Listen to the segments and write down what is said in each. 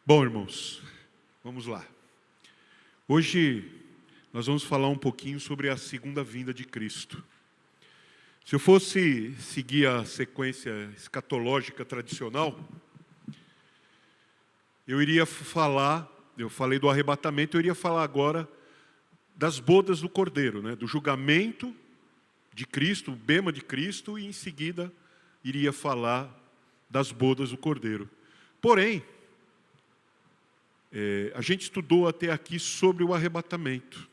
Bom, irmãos, vamos lá. Hoje nós vamos falar um pouquinho sobre a segunda vinda de Cristo. Se eu fosse seguir a sequência escatológica tradicional, eu falei do arrebatamento, eu iria falar agora das bodas do Cordeiro, né? Do julgamento de Cristo, o bema de Cristo, e em seguida iria falar das bodas do Cordeiro. Porém, a gente estudou até aqui sobre o arrebatamento.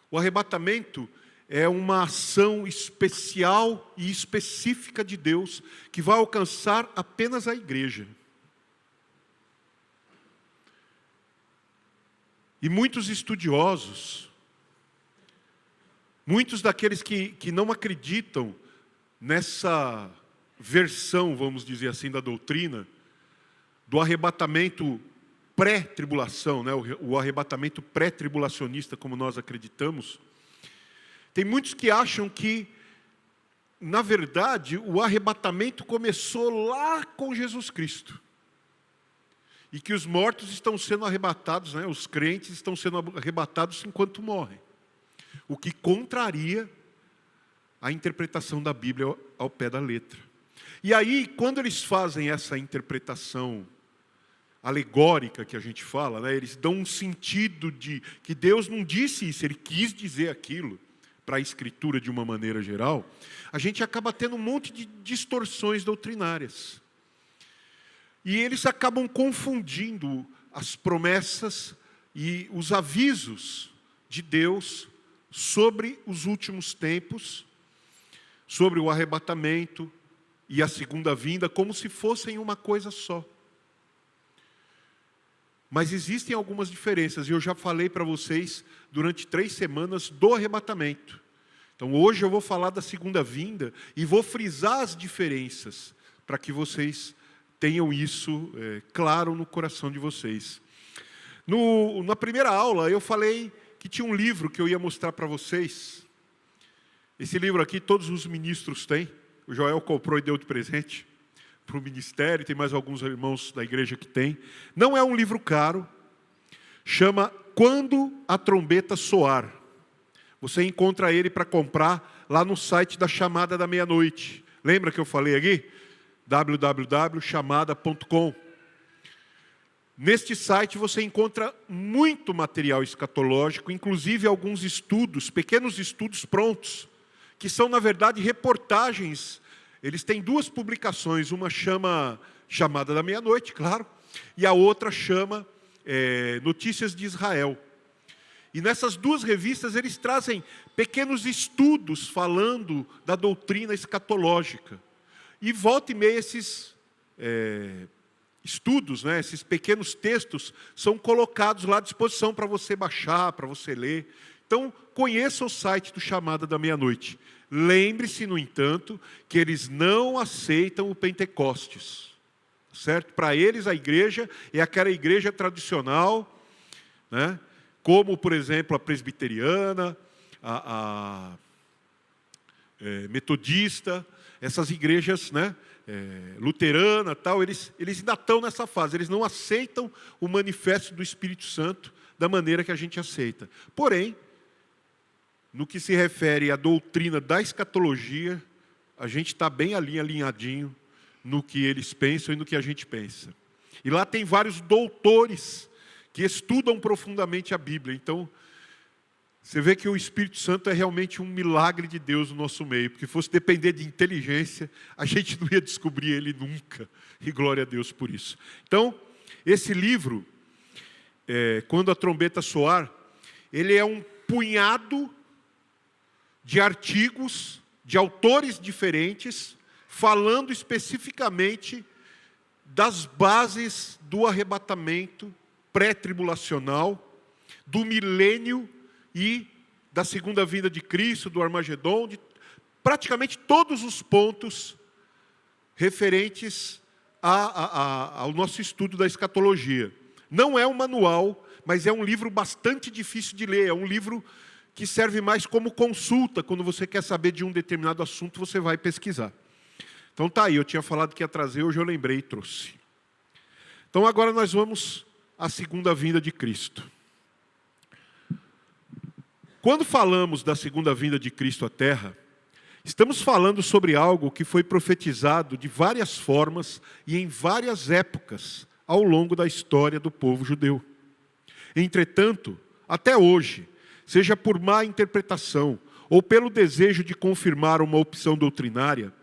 O arrebatamento é uma ação especial e específica de Deus que vai alcançar apenas a igreja. E muitos estudiosos, muitos daqueles que não acreditam nessa versão, vamos dizer assim, da doutrina, do arrebatamento pré-tribulação, né? O arrebatamento pré-tribulacionista, como nós acreditamos, tem muitos que acham que, na verdade, o arrebatamento começou lá com Jesus Cristo. E que os mortos estão sendo arrebatados, né? Os crentes estão sendo arrebatados enquanto morrem. O que contraria a interpretação da Bíblia ao pé da letra. E aí, quando eles fazem essa interpretação alegórica que a gente fala, né? Eles dão um sentido de que Deus não disse isso, Ele quis dizer aquilo para a Escritura de uma maneira geral, a gente acaba tendo um monte de distorções doutrinárias. E eles acabam confundindo as promessas e os avisos de Deus sobre os últimos tempos, sobre o arrebatamento e a segunda vinda, como se fossem uma coisa só. Mas existem algumas diferenças, e eu já falei para vocês durante 3 semanas do arrebatamento. Então hoje eu vou falar da segunda vinda e vou frisar as diferenças, para que tenham isso claro no coração de vocês. Na primeira aula eu falei que tinha um livro que eu ia mostrar para vocês. Esse livro aqui todos os ministros têm. O Joel comprou e deu de presente para o ministério, tem mais alguns irmãos da igreja que tem. Não é um livro caro, chama Quando a Trombeta Soar. Você encontra ele para comprar lá no site da Chamada da Meia-Noite. Lembra que eu falei aqui? www.chamada.com. Neste site você encontra muito material escatológico, inclusive alguns estudos, pequenos estudos prontos, que são na verdade reportagens. Eles têm 2 publicações, uma chama Chamada da Meia-Noite, claro, e a outra chama Notícias de Israel. E nessas 2 revistas eles trazem pequenos estudos falando da doutrina escatológica. E volta e meia esses estudos, né, esses pequenos textos, são colocados lá à disposição para você baixar, para você ler. Então, conheça o site do Chamada da Meia-Noite. Lembre-se, no entanto, que eles não aceitam o Pentecostes. Certo? Para eles, a igreja é aquela igreja tradicional, né, como, por exemplo, a presbiteriana, a metodista, essas igrejas, né, luterana, tal, eles ainda estão nessa fase. Eles não aceitam o manifesto do Espírito Santo da maneira que a gente aceita. Porém, no que se refere à doutrina da escatologia, a gente está bem alinhadinho no que eles pensam e no que a gente pensa. E lá tem vários doutores que estudam profundamente a Bíblia. Então, você vê que o Espírito Santo é realmente um milagre de Deus no nosso meio. Porque fosse depender de inteligência, a gente não ia descobrir ele nunca. E glória a Deus por isso. Então, esse livro, Quando a Trombeta Soar, ele é um punhado de artigos de autores diferentes, falando especificamente das bases do arrebatamento pré-tribulacional, do milênio e da segunda vinda de Cristo, do Armagedon, de praticamente todos os pontos referentes ao nosso estudo da escatologia. Não é um manual, mas é um livro bastante difícil de ler, é um livro que serve mais como consulta. Quando você quer saber de um determinado assunto, você vai pesquisar. Então tá aí, eu tinha falado que ia trazer, hoje eu lembrei e trouxe. Então agora nós vamos a segunda vinda de Cristo. Quando falamos da segunda vinda de Cristo à Terra, estamos falando sobre algo que foi profetizado de várias formas e em várias épocas ao longo da história do povo judeu. Entretanto, até hoje, seja por má interpretação ou pelo desejo de confirmar uma opção doutrinária,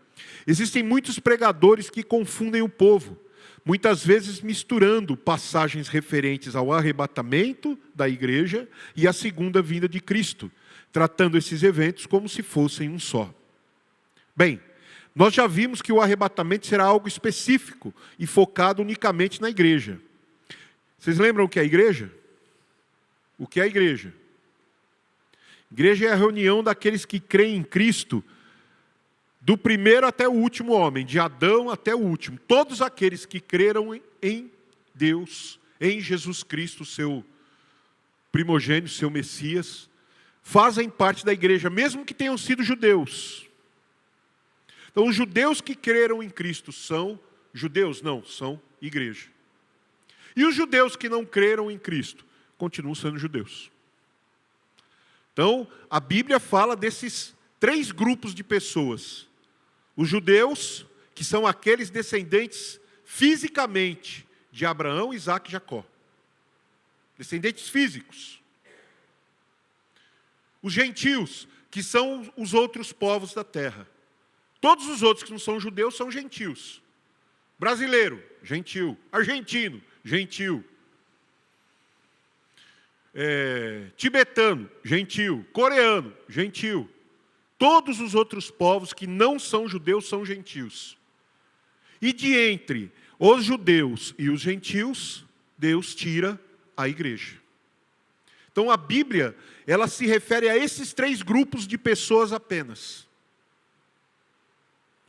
existem muitos pregadores que confundem o povo, muitas vezes misturando passagens referentes ao arrebatamento da igreja e à segunda vinda de Cristo, tratando esses eventos como se fossem um só. Bem, nós já vimos que o arrebatamento será algo específico e focado unicamente na igreja. Vocês lembram o que é a igreja? O que é a igreja? Igreja é a reunião daqueles que creem em Cristo, do primeiro até o último homem, de Adão até o último. Todos aqueles que creram em Deus, em Jesus Cristo, seu primogênito, seu Messias, fazem parte da igreja, mesmo que tenham sido judeus. Então, os judeus que creram em Cristo são judeus? Não, são igreja. E os judeus que não creram em Cristo continuam sendo judeus. Então, a Bíblia fala desses 3 grupos de pessoas. Os judeus, que são aqueles descendentes fisicamente de Abraão, Isaac e Jacó. Descendentes físicos. Os gentios, que são os outros povos da terra. Todos os outros que não são judeus são gentios. Brasileiro, gentil. Argentino, gentil. Tibetano, gentil. Coreano, gentil. Todos os outros povos que não são judeus são gentios. E de entre os judeus e os gentios, Deus tira a igreja. Então a Bíblia, ela se refere a esses 3 grupos de pessoas apenas.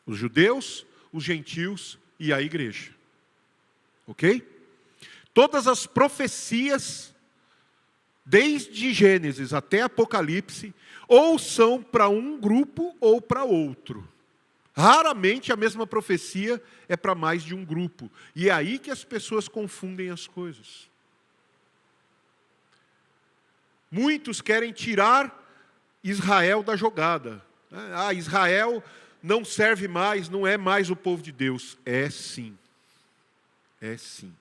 Os judeus, os gentios e a igreja. Ok? Todas as profecias, desde Gênesis até Apocalipse, ou são para um grupo ou para outro. Raramente a mesma profecia é para mais de um grupo. E é aí que as pessoas confundem as coisas. Muitos querem tirar Israel da jogada. Israel não serve mais, não é mais o povo de Deus. É sim. É sim.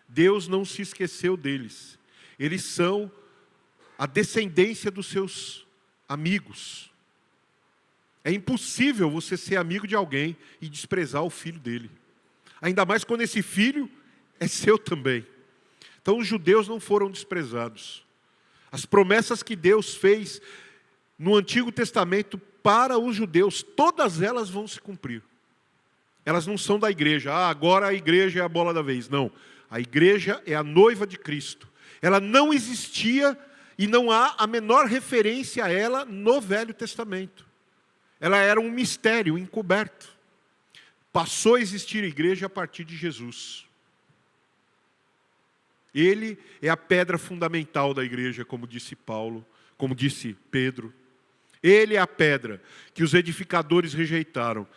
Deus não se esqueceu deles. Eles são a descendência dos seus amigos. É impossível você ser amigo de alguém e desprezar o filho dele. Ainda mais quando esse filho é seu também. Então os judeus não foram desprezados. As promessas que Deus fez no Antigo Testamento para os judeus, todas elas vão se cumprir. Elas não são da igreja. Agora a igreja é a bola da vez. Não. A igreja é a noiva de Cristo. Ela não existia e não há a menor referência a ela no Velho Testamento. Ela era um mistério encoberto. Passou a existir a igreja a partir de Jesus. Ele é a pedra fundamental da igreja, como disse Paulo, como disse Pedro. Ele é a pedra que os edificadores rejeitaram.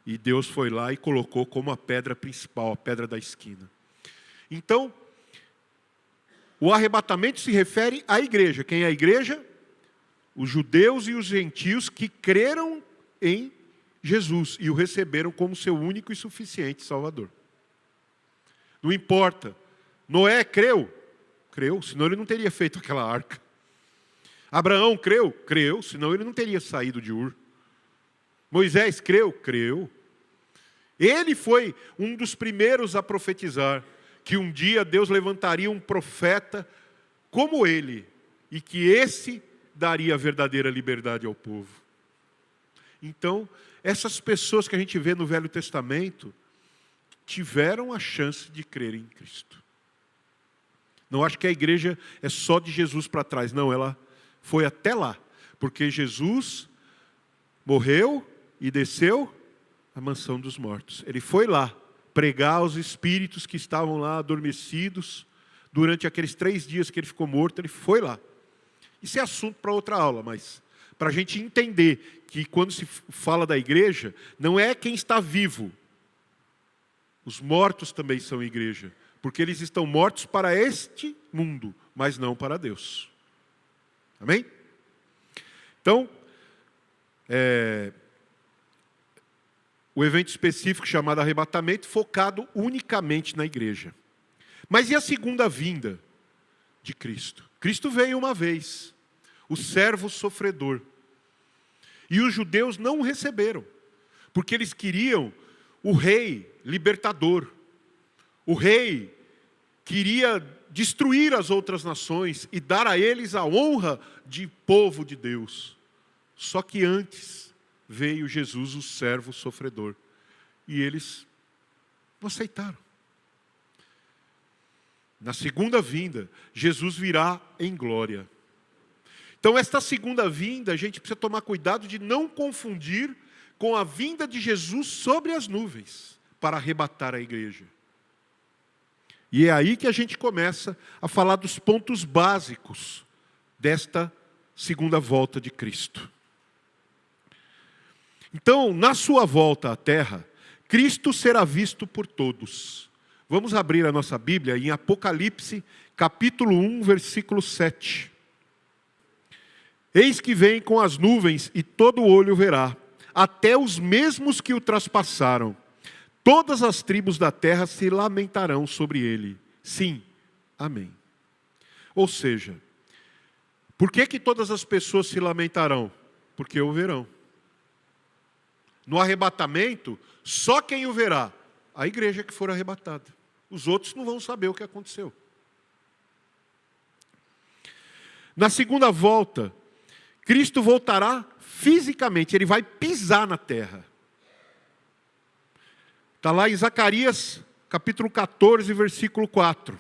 E Deus foi lá e colocou como a pedra principal, a pedra da esquina. Então, o arrebatamento se refere à igreja. Quem é a igreja? Os judeus e os gentios que creram em Jesus e o receberam como seu único e suficiente Salvador. Não importa. Noé creu? Creu, senão ele não teria feito aquela arca. Abraão creu? Creu, senão ele não teria saído de Ur. Moisés creu? Creu. Ele foi um dos primeiros a profetizar que um dia Deus levantaria um profeta como ele, e que esse daria a verdadeira liberdade ao povo. Então, essas pessoas que a gente vê no Velho Testamento, tiveram a chance de crer em Cristo. Não acho que a igreja é só de Jesus para trás, não, ela foi até lá, porque Jesus morreu e desceu à mansão dos mortos. Ele foi lá pregar aos espíritos que estavam lá adormecidos durante aqueles 3 dias que ele ficou morto. Ele foi lá. Isso é assunto para outra aula, mas para a gente entender que quando se fala da igreja, não é quem está vivo. Os mortos também são igreja, porque eles estão mortos para este mundo, mas não para Deus. Amém? Então, o evento específico chamado arrebatamento, focado unicamente na igreja. Mas e a segunda vinda de Cristo? Cristo veio uma vez, o servo sofredor. E os judeus não o receberam, porque eles queriam o rei libertador. O rei queria destruir as outras nações e dar a eles a honra de povo de Deus. Só que antes veio Jesus, o servo sofredor. E eles não aceitaram. Na segunda vinda, Jesus virá em glória. Então, esta segunda vinda, a gente precisa tomar cuidado de não confundir com a vinda de Jesus sobre as nuvens, para arrebatar a igreja. E é aí que a gente começa a falar dos pontos básicos desta segunda volta de Cristo. Então, na sua volta à terra, Cristo será visto por todos. Vamos abrir a nossa Bíblia em Apocalipse, capítulo 1, versículo 7. Eis que vem com as nuvens e todo olho verá, até os mesmos que o traspassaram. Todas as tribos da terra se lamentarão sobre ele. Sim, amém. Ou seja, por que todas as pessoas se lamentarão? Porque o verão. No arrebatamento, só quem o verá? A igreja que for arrebatada. Os outros não vão saber o que aconteceu. Na segunda volta, Cristo voltará fisicamente, ele vai pisar na terra. Está lá em Zacarias, capítulo 14, versículo 4.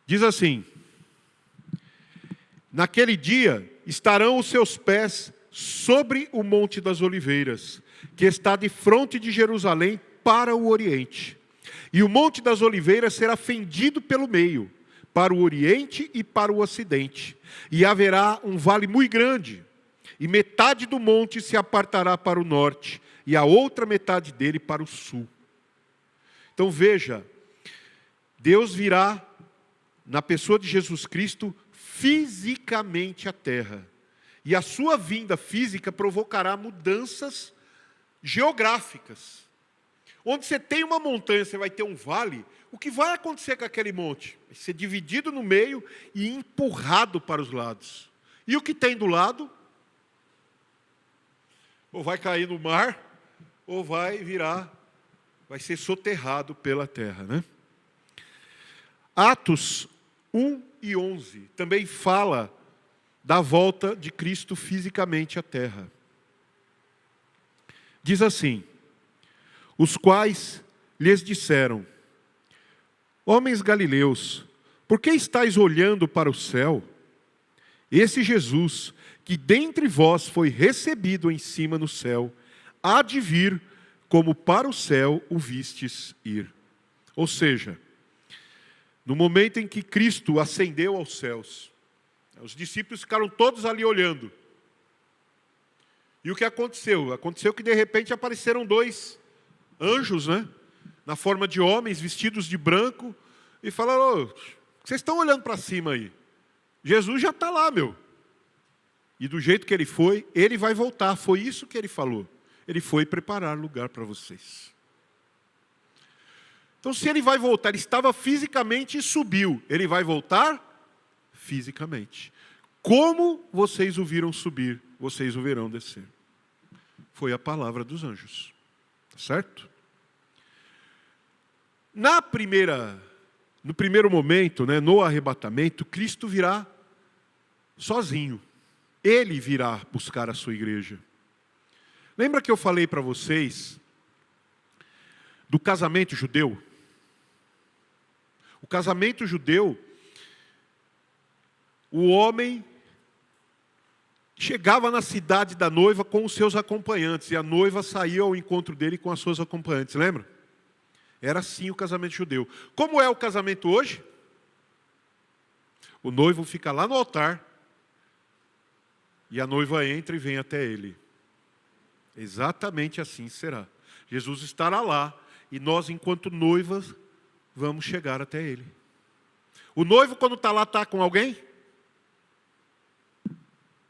Diz assim: naquele dia estarão os seus pés sobre o Monte das Oliveiras, que está de fronte de Jerusalém para o Oriente. E o Monte das Oliveiras será fendido pelo meio, para o Oriente e para o Ocidente. E haverá um vale muito grande, e metade do monte se apartará para o norte, e a outra metade dele para o sul. Então veja, Deus virá, na pessoa de Jesus Cristo, fisicamente à terra. E a sua vinda física provocará mudanças geográficas. Onde você tem uma montanha, você vai ter um vale, o que vai acontecer com aquele monte? Vai ser dividido no meio e empurrado para os lados. E o que tem do lado? Ou vai cair no mar, ou vai ser soterrado pela terra, né? Atos 1 e 11 também fala da volta de Cristo fisicamente à terra. Diz assim: os quais lhes disseram: homens galileus, por que estáis olhando para o céu? Esse Jesus, que dentre vós foi recebido em cima no céu, há de vir como para o céu o vistes ir. Ou seja, no momento em que Cristo ascendeu aos céus, os discípulos ficaram todos ali olhando. E o que aconteceu? Aconteceu que de repente apareceram dois anjos, né? Na forma de homens, vestidos de branco, e falaram: ô, vocês estão olhando para cima aí? Jesus já está lá, meu. E do jeito que ele foi, ele vai voltar. Foi isso que ele falou. Ele foi preparar lugar para vocês. Então, se ele vai voltar, ele estava fisicamente e subiu. Ele vai voltar fisicamente. Como vocês o viram subir, vocês o verão descer. Foi a palavra dos anjos. Certo? No primeiro momento, né, no arrebatamento, Cristo virá sozinho. Ele virá buscar a sua igreja. Lembra que eu falei para vocês do casamento judeu? O casamento judeu, o homem chegava na cidade da noiva com os seus acompanhantes, e a noiva saía ao encontro dele com as suas acompanhantes, lembra? Era assim o casamento judeu. Como é o casamento hoje? O noivo fica lá no altar, e a noiva entra e vem até ele. Exatamente assim será. Jesus estará lá, e nós, enquanto noivas, vamos chegar até Ele. O noivo, quando está lá, está com alguém?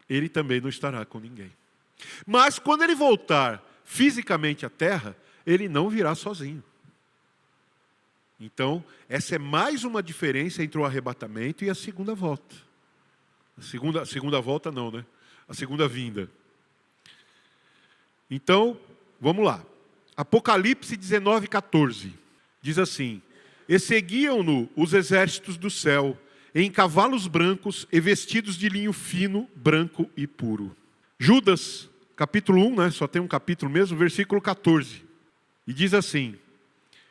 Ele também não estará com ninguém. Mas quando ele voltar fisicamente à terra, ele não virá sozinho. Então, essa é mais uma diferença entre o arrebatamento e a segunda volta. A segunda volta não, né? A segunda vinda. Então, vamos lá. Apocalipse 19:14. Diz assim: E seguiam-no os exércitos do céu, em cavalos brancos e vestidos de linho fino, branco e puro. Judas, capítulo 1, né? Só tem um capítulo mesmo, versículo 14. E diz assim: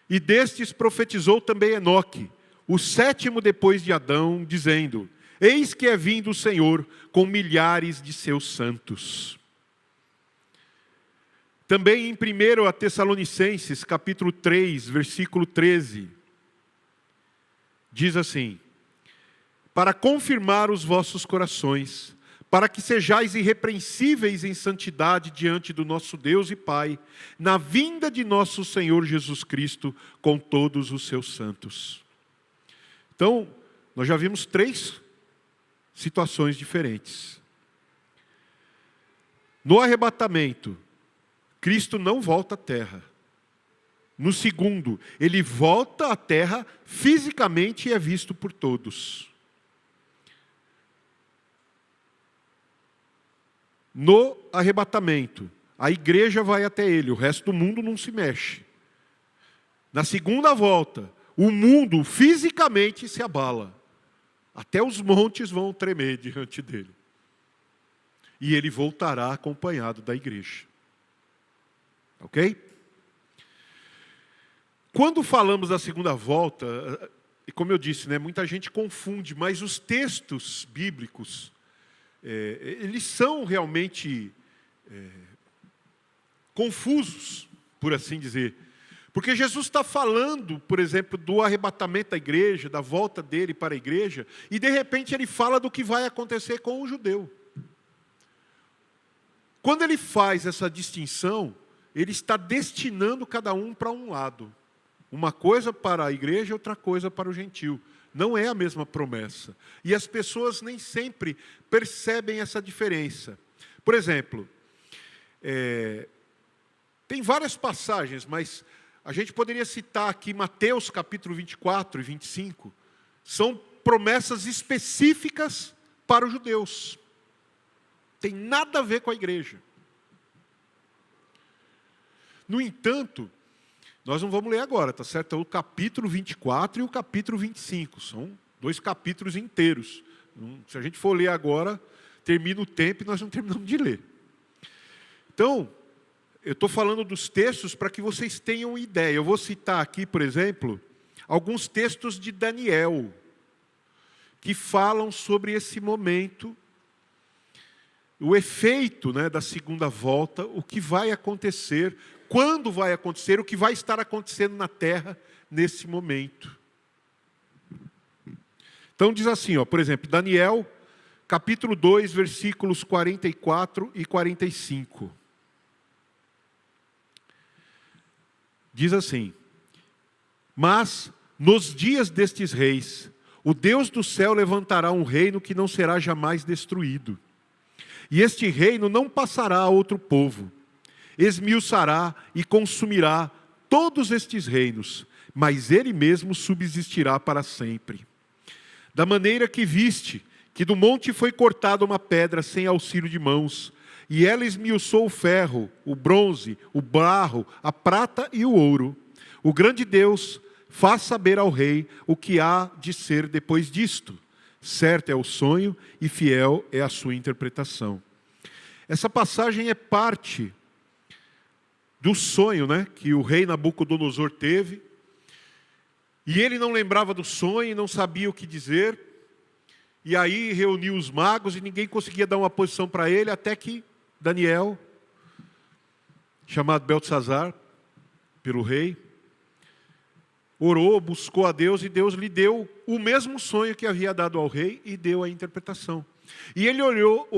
E destes profetizou também Enoque, o sétimo depois de Adão, dizendo: Eis que é vindo o Senhor com milhares de seus santos. Também em 1 Tessalonicenses, capítulo 3, versículo 13, diz assim: Para confirmar os vossos corações, para que sejais irrepreensíveis em santidade diante do nosso Deus e Pai, na vinda de nosso Senhor Jesus Cristo, com todos os seus santos. Então, nós já vimos 3 situações diferentes. No arrebatamento, Cristo não volta à terra. No segundo, ele volta à terra fisicamente e é visto por todos. No arrebatamento, a igreja vai até ele, o resto do mundo não se mexe. Na segunda volta, o mundo fisicamente se abala. Até os montes vão tremer diante dele. E ele voltará acompanhado da igreja. Ok? Quando falamos da segunda volta, como eu disse, né, muita gente confunde, mas os textos bíblicos, eles são realmente confusos, por assim dizer. Porque Jesus está falando, por exemplo, do arrebatamento da igreja, da volta dele para a igreja, e de repente ele fala do que vai acontecer com o judeu. Quando ele faz essa distinção, ele está destinando cada um para um lado. Uma coisa para a igreja, outra coisa para o gentio. Não é a mesma promessa. E as pessoas nem sempre percebem essa diferença. Por exemplo, tem várias passagens, mas a gente poderia citar aqui Mateus capítulo 24 e 25. São promessas específicas para os judeus. Tem nada a ver com a igreja. No entanto, nós não vamos ler agora, tá certo? O capítulo 24 e o capítulo 25. São 2 capítulos inteiros. Se a gente for ler agora, termina o tempo e nós não terminamos de ler. Então, eu estou falando dos textos para que vocês tenham ideia. Eu vou citar aqui, por exemplo, alguns textos de Daniel, que falam sobre esse momento, o efeito, né, da segunda volta, o que vai acontecer, quando vai acontecer, o que vai estar acontecendo na terra nesse momento. Então diz assim, por exemplo, Daniel, capítulo 2, versículos 44 e 45. Diz assim: Mas, nos dias destes reis, o Deus do céu levantará um reino que não será jamais destruído. E este reino não passará a outro povo. Esmiuçará e consumirá todos estes reinos, mas ele mesmo subsistirá para sempre. Da maneira que viste, que do monte foi cortada uma pedra sem auxílio de mãos, e ela esmiuçou o ferro, o bronze, o barro, a prata e o ouro. O grande Deus faz saber ao rei o que há de ser depois disto. Certo é o sonho e fiel é a sua interpretação. Essa passagem é parte do sonho, né, que o rei Nabucodonosor teve. E ele não lembrava do sonho, não sabia o que dizer. E aí reuniu os magos e ninguém conseguia dar uma posição para ele, até que Daniel, chamado Beltesazar, pelo rei, orou, buscou a Deus e Deus lhe deu o mesmo sonho que havia dado ao rei e deu a interpretação. E ele olhou,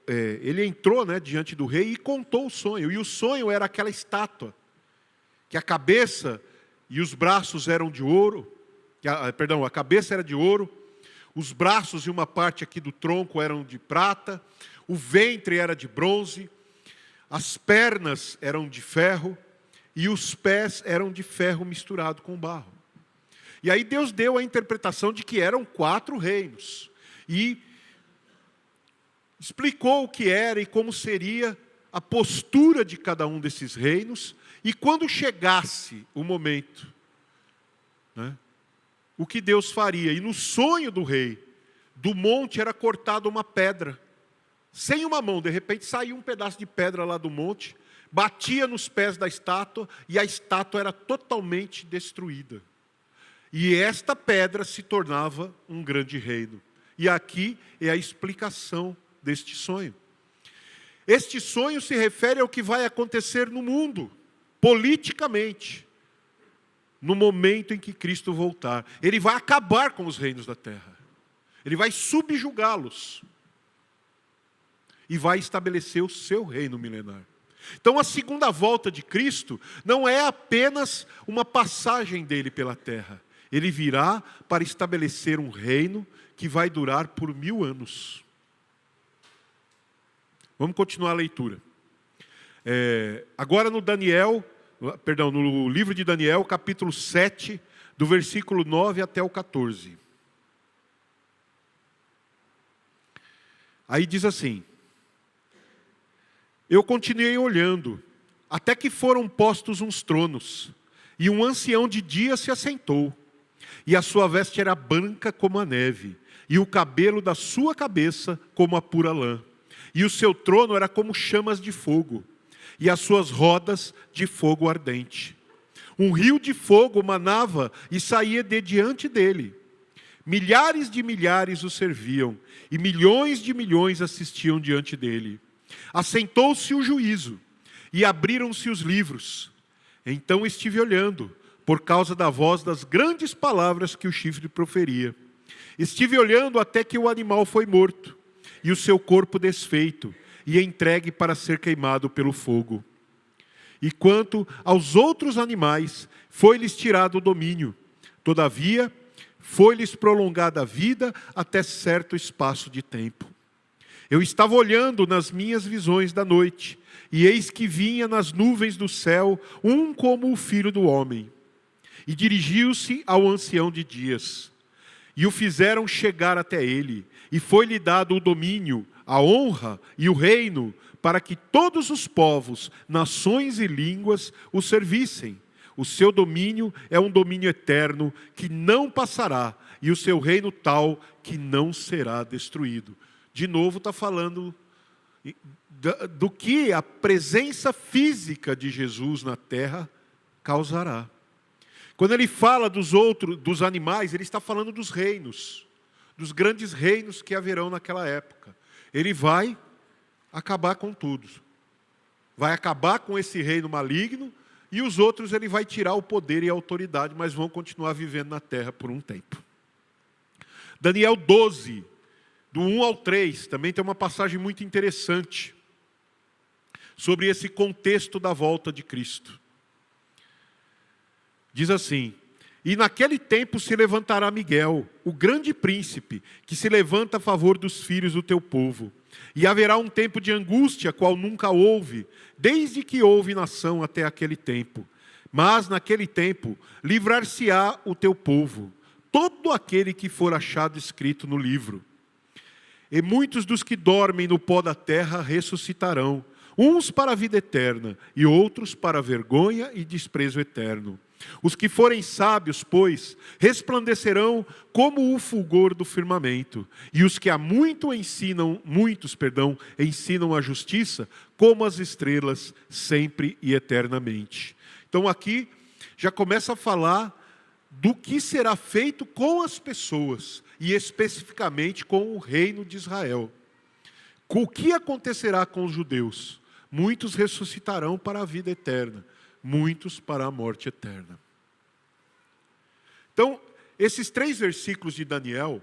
ele entrou, né, diante do rei e contou o sonho. E o sonho era aquela estátua, que a cabeça e os braços eram de ouro, a cabeça era de ouro, os braços e uma parte aqui do tronco eram de prata, o ventre era de bronze, as pernas eram de ferro e os pés eram de ferro misturado com barro. E aí Deus deu a interpretação de que eram 4 reinos. E explicou o que era e como seria a postura de cada um desses reinos. E quando chegasse o momento, né, o que Deus faria? E no sonho do rei, do monte era cortada uma pedra, sem uma mão. De repente saía um pedaço de pedra lá do monte, batia nos pés da estátua, e a estátua era totalmente destruída. E esta pedra se tornava um grande reino. E aqui é a explicação deste sonho. Este sonho se refere ao que vai acontecer no mundo, politicamente, no momento em que Cristo voltar. Ele vai acabar com os reinos da terra. Ele vai subjugá-los. E vai estabelecer o seu reino milenar. Então a segunda volta de Cristo não é apenas uma passagem dele pela terra. Ele virá para estabelecer um reino que vai durar por 1000 anos. Vamos continuar a leitura. Agora no livro de Daniel, capítulo 7, do versículo 9 até o 14. Aí diz assim: eu continuei olhando, até que foram postos uns tronos, e um ancião de dia se assentou, e a sua veste era branca como a neve, e o cabelo da sua cabeça como a pura lã, e o seu trono era como chamas de fogo, e as suas rodas de fogo ardente. Um rio de fogo manava e saía de diante dele. Milhares de milhares o serviam, e milhões de milhões assistiam diante dele. Assentou-se o juízo, e abriram-se os livros. Então estive olhando, por causa da voz das grandes palavras que o chifre proferia. Estive olhando até que o animal foi morto, e o seu corpo desfeito, e entregue para ser queimado pelo fogo. E quanto aos outros animais, foi-lhes tirado o domínio. Todavia, foi-lhes prolongada a vida até certo espaço de tempo. Eu estava olhando nas minhas visões da noite, e eis que vinha nas nuvens do céu um como o filho do homem. E dirigiu-se ao ancião de dias. E o fizeram chegar até ele, e foi-lhe dado o domínio, a honra e o reino, para que todos os povos, nações e línguas o servissem. O seu domínio é um domínio eterno, que não passará, e o seu reino tal, que não será destruído. De novo está falando do que a presença física de Jesus na terra causará. Quando ele fala dos animais, ele está falando dos reinos, dos grandes reinos que haverão naquela época. Ele vai acabar com tudo. Vai acabar com esse reino maligno, e os outros ele vai tirar o poder e a autoridade, mas vão continuar vivendo na terra por um tempo. Daniel 12, do 1 ao 3, também tem uma passagem muito interessante sobre esse contexto da volta de Cristo. Diz assim: e naquele tempo se levantará Miguel, o grande príncipe, que se levanta a favor dos filhos do teu povo. E haverá um tempo de angústia, qual nunca houve, desde que houve nação até aquele tempo. Mas naquele tempo livrar-se-á o teu povo, todo aquele que for achado escrito no livro. E muitos dos que dormem no pó da terra ressuscitarão, uns para a vida eterna, e outros para a vergonha e desprezo eterno. Os que forem sábios, pois, resplandecerão como o fulgor do firmamento, e os que há muitos ensinam a justiça, como as estrelas, sempre e eternamente. Então aqui já começa a falar do que será feito com as pessoas, e especificamente com o reino de Israel. O que acontecerá com os judeus? Muitos ressuscitarão para a vida eterna, muitos para a morte eterna. Então, esses 3 versículos de Daniel,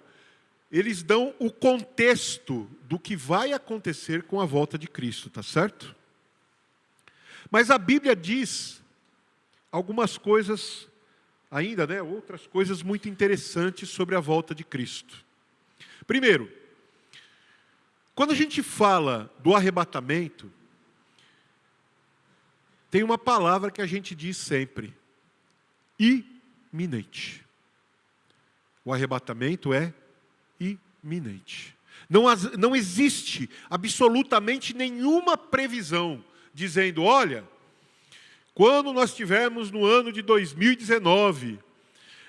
eles dão o contexto do que vai acontecer com a volta de Cristo, tá certo? Mas a Bíblia diz algumas coisas ainda, outras coisas muito interessantes sobre a volta de Cristo. Primeiro, quando a gente fala do arrebatamento, tem uma palavra que a gente diz sempre: iminente. O arrebatamento é iminente. Não existe absolutamente nenhuma previsão dizendo, olha, quando nós estivermos no ano de 2019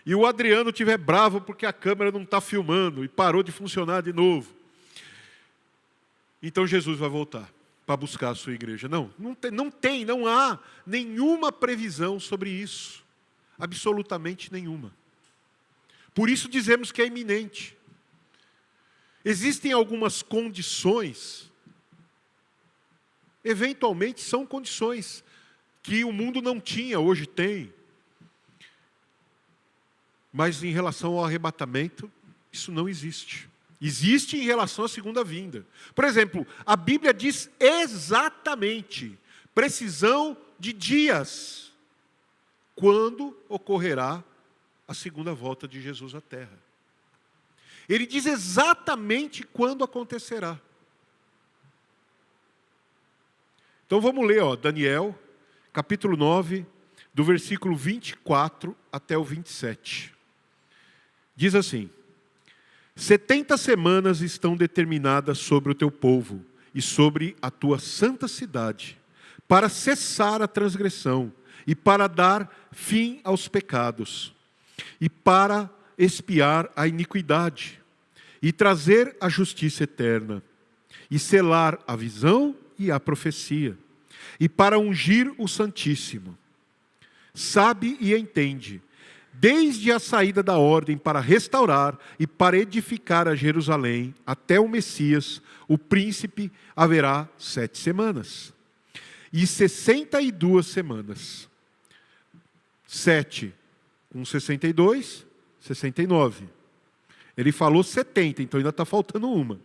e o Adriano estiver bravo porque a câmera não está filmando e parou de funcionar de novo, então Jesus vai voltar para buscar a sua igreja. Não há nenhuma previsão sobre isso. Absolutamente nenhuma. Por isso dizemos que é iminente. Existem algumas condições, eventualmente são condições que o mundo não tinha, hoje tem. Mas em relação ao arrebatamento, isso não existe. Existe em relação à segunda vinda. Por exemplo, a Bíblia diz exatamente, precisão de dias, quando ocorrerá a segunda volta de Jesus à Terra. Ele diz exatamente quando acontecerá. Então vamos ler, Daniel, capítulo 9, do versículo 24 até o 27. Diz assim: 70 semanas estão determinadas sobre o teu povo e sobre a tua santa cidade, para cessar a transgressão e para dar fim aos pecados, e para expiar a iniquidade, e trazer a justiça eterna, e selar a visão e a profecia, e para ungir o Santíssimo. Sabe e entende, desde a saída da ordem para restaurar e para edificar a Jerusalém, até o Messias, o príncipe, haverá 7 semanas. E 62 semanas. 7 com 62, 69. Ele falou 70, então ainda está faltando uma.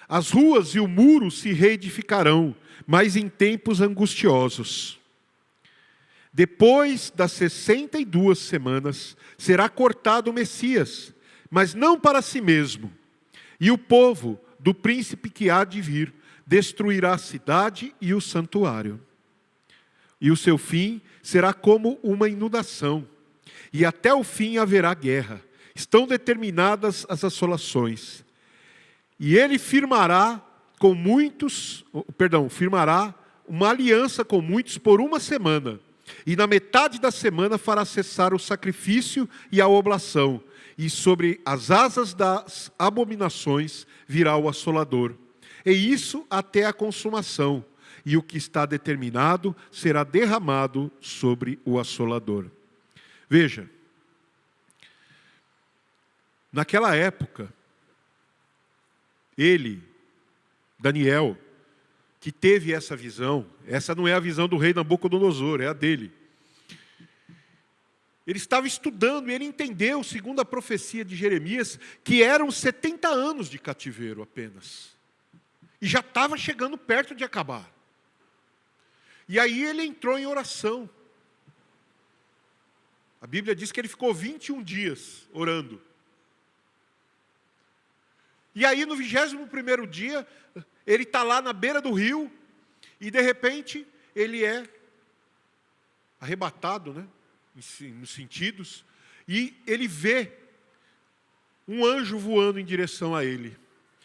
As ruas e o muro se reedificarão, mas em tempos angustiosos. Depois das 62 semanas, será cortado o Messias, mas não para si mesmo. E o povo do príncipe que há de vir destruirá a cidade e o santuário. E o seu fim será como uma inundação. E até o fim haverá guerra. Estão determinadas as assolações. E ele firmará uma aliança com muitos por 1 semana. E na metade da semana fará cessar o sacrifício e a oblação. E sobre as asas das abominações virá o assolador. E isso até a consumação. E o que está determinado será derramado sobre o assolador. Veja, naquela época, Daniel, que teve essa visão, essa não é a visão do rei Nabucodonosor, é a dele. Ele estava estudando e ele entendeu, segundo a profecia de Jeremias, que eram 70 anos de cativeiro apenas. E já estava chegando perto de acabar. E aí ele entrou em oração. A Bíblia diz que ele ficou 21 dias orando. E aí no 21º dia, ele está lá na beira do rio, e de repente ele é arrebatado, nos sentidos, e ele vê um anjo voando em direção a ele.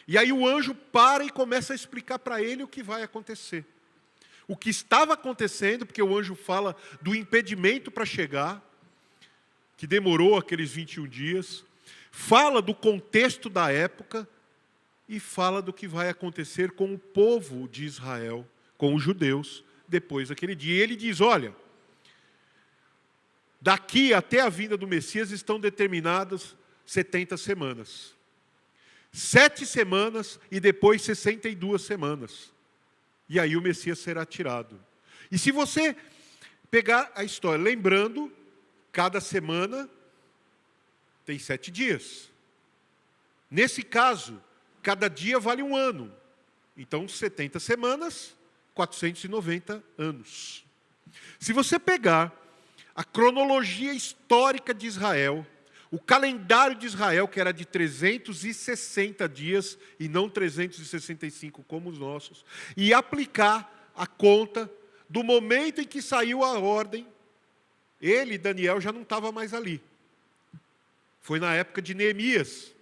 E aí o anjo para e começa a explicar para ele o que vai acontecer. O que estava acontecendo, porque o anjo fala do impedimento para chegar, que demorou aqueles 21 dias, fala do contexto da época, e fala do que vai acontecer com o povo de Israel, com os judeus, depois daquele dia. E ele diz, olha, daqui até a vinda do Messias estão determinadas 70 semanas. 7 semanas e depois 62 semanas. E aí o Messias será tirado. E se você pegar a história, lembrando, cada semana tem 7 dias. Nesse caso, cada dia vale 1 ano. Então, 70 semanas, 490 anos. Se você pegar a cronologia histórica de Israel, o calendário de Israel, que era de 360 dias e não 365 como os nossos, e aplicar a conta do momento em que saiu a ordem. Ele, Daniel, já não estava mais ali. Foi na época de Neemias,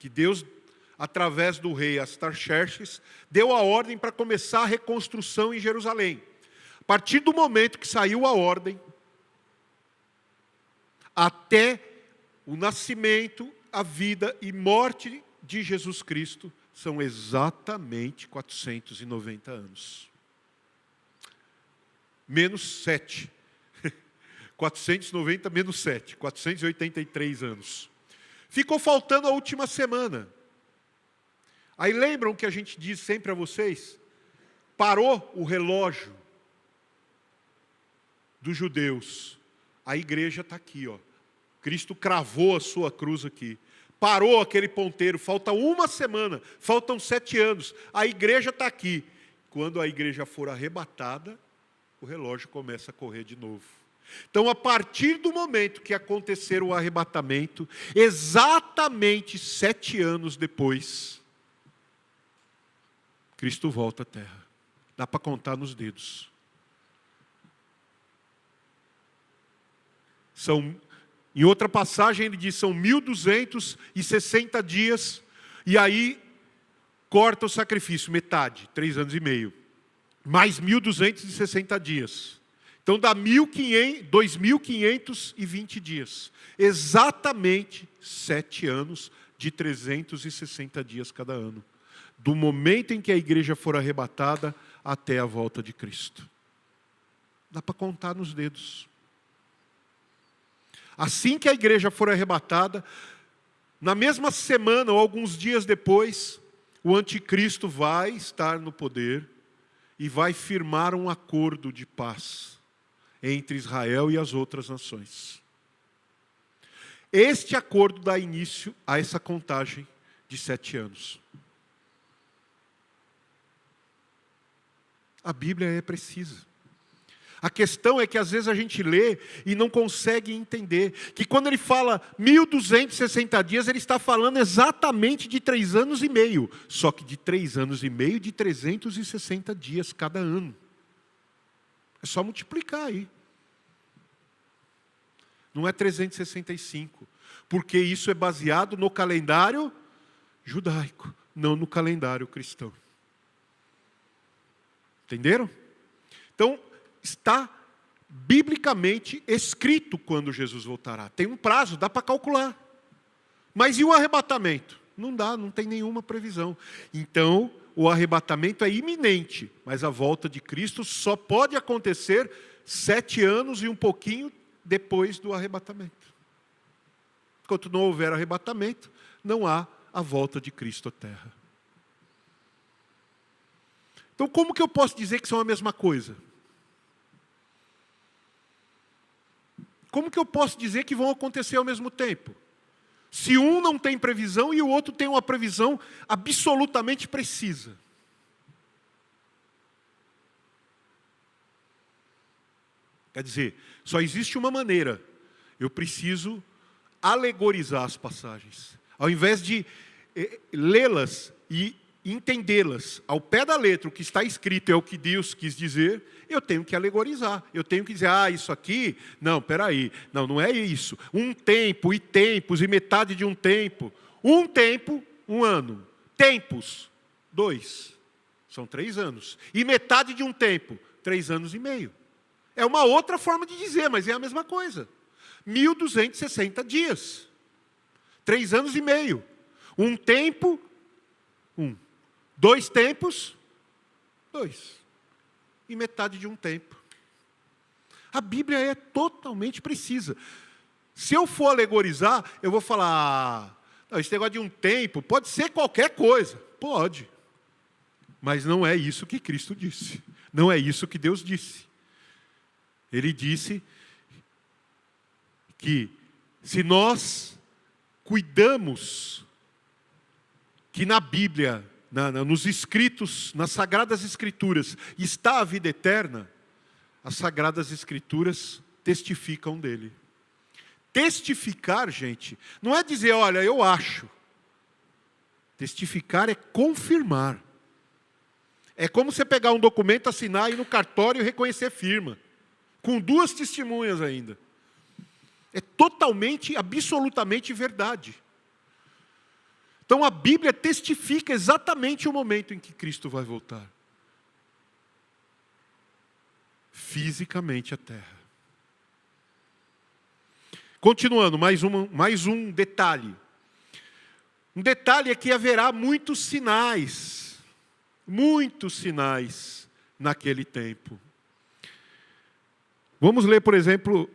que Deus, através do rei Astarxerxes, deu a ordem para começar a reconstrução em Jerusalém. A partir do momento que saiu a ordem, até o nascimento, a vida e morte de Jesus Cristo, são exatamente 490 anos. Menos 7. 490 menos 7, 483 anos. Ficou faltando a última semana. Aí lembram que a gente diz sempre a vocês? Parou o relógio dos judeus. A igreja está aqui, ó. Cristo cravou a sua cruz aqui. Parou aquele ponteiro, falta uma semana, faltam 7 anos. A igreja está aqui. Quando a igreja for arrebatada, o relógio começa a correr de novo. Então, a partir do momento que acontecer o arrebatamento, exatamente 7 anos depois, Cristo volta à terra. Dá para contar nos dedos. Em outra passagem ele diz, são 1260 dias, e aí corta o sacrifício, metade, 3 anos e meio. Mais 1260 dias. Então dá 2.520 dias. Exatamente 7 anos de 360 dias cada ano. Do momento em que a igreja for arrebatada até a volta de Cristo. Dá para contar nos dedos. Assim que a igreja for arrebatada, na mesma semana ou alguns dias depois, o anticristo vai estar no poder e vai firmar um acordo de paz entre Israel e as outras nações. Este acordo dá início a essa contagem de 7 anos. A Bíblia é precisa. A questão é que às vezes a gente lê e não consegue entender que quando ele fala 1260 dias, ele está falando exatamente de 3 anos e meio. Só que de 3 anos e meio de 360 dias cada ano. É só multiplicar aí. Não é 365. Porque isso é baseado no calendário judaico, não no calendário cristão. Entenderam? Então, está biblicamente escrito quando Jesus voltará. Tem um prazo, dá para calcular. Mas e o arrebatamento? Não dá, não tem nenhuma previsão. Então, o arrebatamento é iminente, mas a volta de Cristo só pode acontecer 7 anos e um pouquinho depois do arrebatamento. Enquanto não houver arrebatamento, não há a volta de Cristo à terra. Então, como que eu posso dizer que são a mesma coisa? Como que eu posso dizer que vão acontecer ao mesmo tempo? Se um não tem previsão e o outro tem uma previsão absolutamente precisa. Quer dizer, só existe uma maneira. Eu preciso alegorizar as passagens. Ao invés de lê-las e entendê-las ao pé da letra, o que está escrito é o que Deus quis dizer, eu tenho que alegorizar. Eu tenho que dizer, isso aqui, não, peraí, não é isso. Um tempo e tempos e metade de um tempo. Um tempo, 1 ano. Tempos, 2. São 3 anos. E metade de um tempo, 3 anos e meio. É uma outra forma de dizer, mas é a mesma coisa. 1260 dias. 3 anos e meio. Um tempo, 1. 2 tempos, 2. E metade de um tempo. A Bíblia é totalmente precisa. Se eu for alegorizar, eu vou falar, esse negócio de um tempo pode ser qualquer coisa. Pode. Mas não é isso que Cristo disse. Não é isso que Deus disse. Ele disse que se nós cuidamos que na Bíblia, nos escritos, nas Sagradas Escrituras, está a vida eterna, as Sagradas Escrituras testificam dele. Testificar, gente, não é dizer, olha, eu acho. Testificar é confirmar. É como você pegar um documento, assinar, ir no cartório e reconhecer firma. Com 2 testemunhas ainda. É totalmente, absolutamente verdade. Então a Bíblia testifica exatamente o momento em que Cristo vai voltar. Fisicamente à terra. Continuando, mais um detalhe. Um detalhe é que haverá muitos sinais naquele tempo. Vamos ler, por exemplo,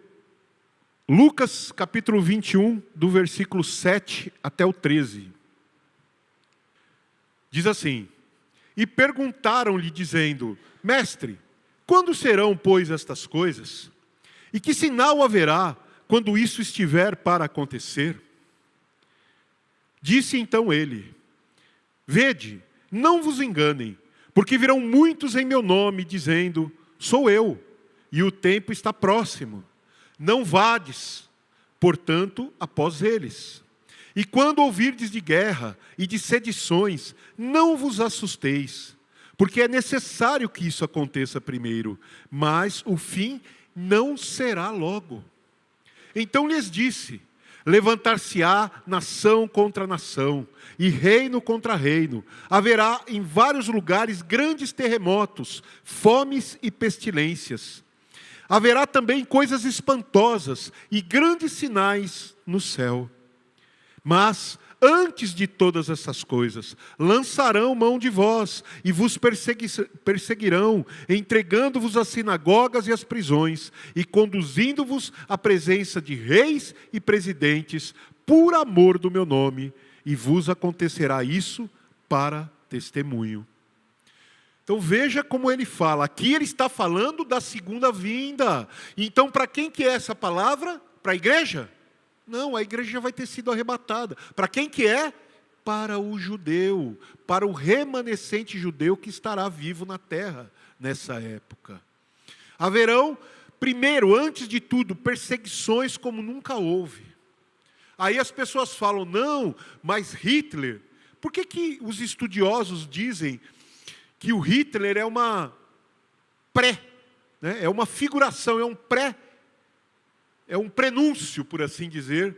Lucas capítulo 21, do versículo 7 até o 13. Diz assim: E perguntaram-lhe, dizendo: Mestre, quando serão, pois, estas coisas? E que sinal haverá quando isso estiver para acontecer? Disse então ele: Vede, não vos enganem, porque virão muitos em meu nome, dizendo: Sou eu, e o tempo está próximo. Não vades, portanto, após eles. E quando ouvirdes de guerra e de sedições, não vos assusteis, porque é necessário que isso aconteça primeiro, mas o fim não será logo. Então lhes disse: Levantar-se-á nação contra nação, e reino contra reino. Haverá em vários lugares grandes terremotos, fomes e pestilências. Haverá também coisas espantosas e grandes sinais no céu. Mas, antes de todas essas coisas, lançarão mão de vós e vos perseguirão, entregando-vos às sinagogas e às prisões, e conduzindo-vos à presença de reis e presidentes, por amor do meu nome, e vos acontecerá isso para testemunho. Então veja como ele fala. Aqui ele está falando da segunda vinda. Então para quem que é essa palavra? Para a igreja? Não, a igreja já vai ter sido arrebatada. Para quem que é? Para o judeu, para o remanescente judeu que estará vivo na terra nessa época. Haverão, primeiro, antes de tudo, perseguições como nunca houve. Aí as pessoas falam: não, mas Hitler... Por que os estudiosos dizem que o Hitler é uma é uma figuração, é um prenúncio, por assim dizer,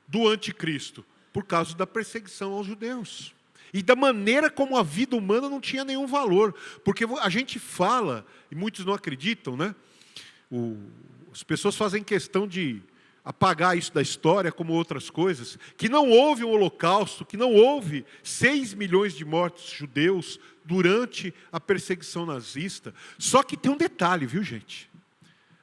do anticristo, por causa da perseguição aos judeus. E da maneira como a vida humana não tinha nenhum valor. Porque a gente fala, e muitos não acreditam, né? As pessoas fazem questão de apagar isso da história, como outras coisas, que não houve um holocausto, que não houve 6 milhões de mortos judeus durante a perseguição nazista. Só que tem um detalhe, viu, gente?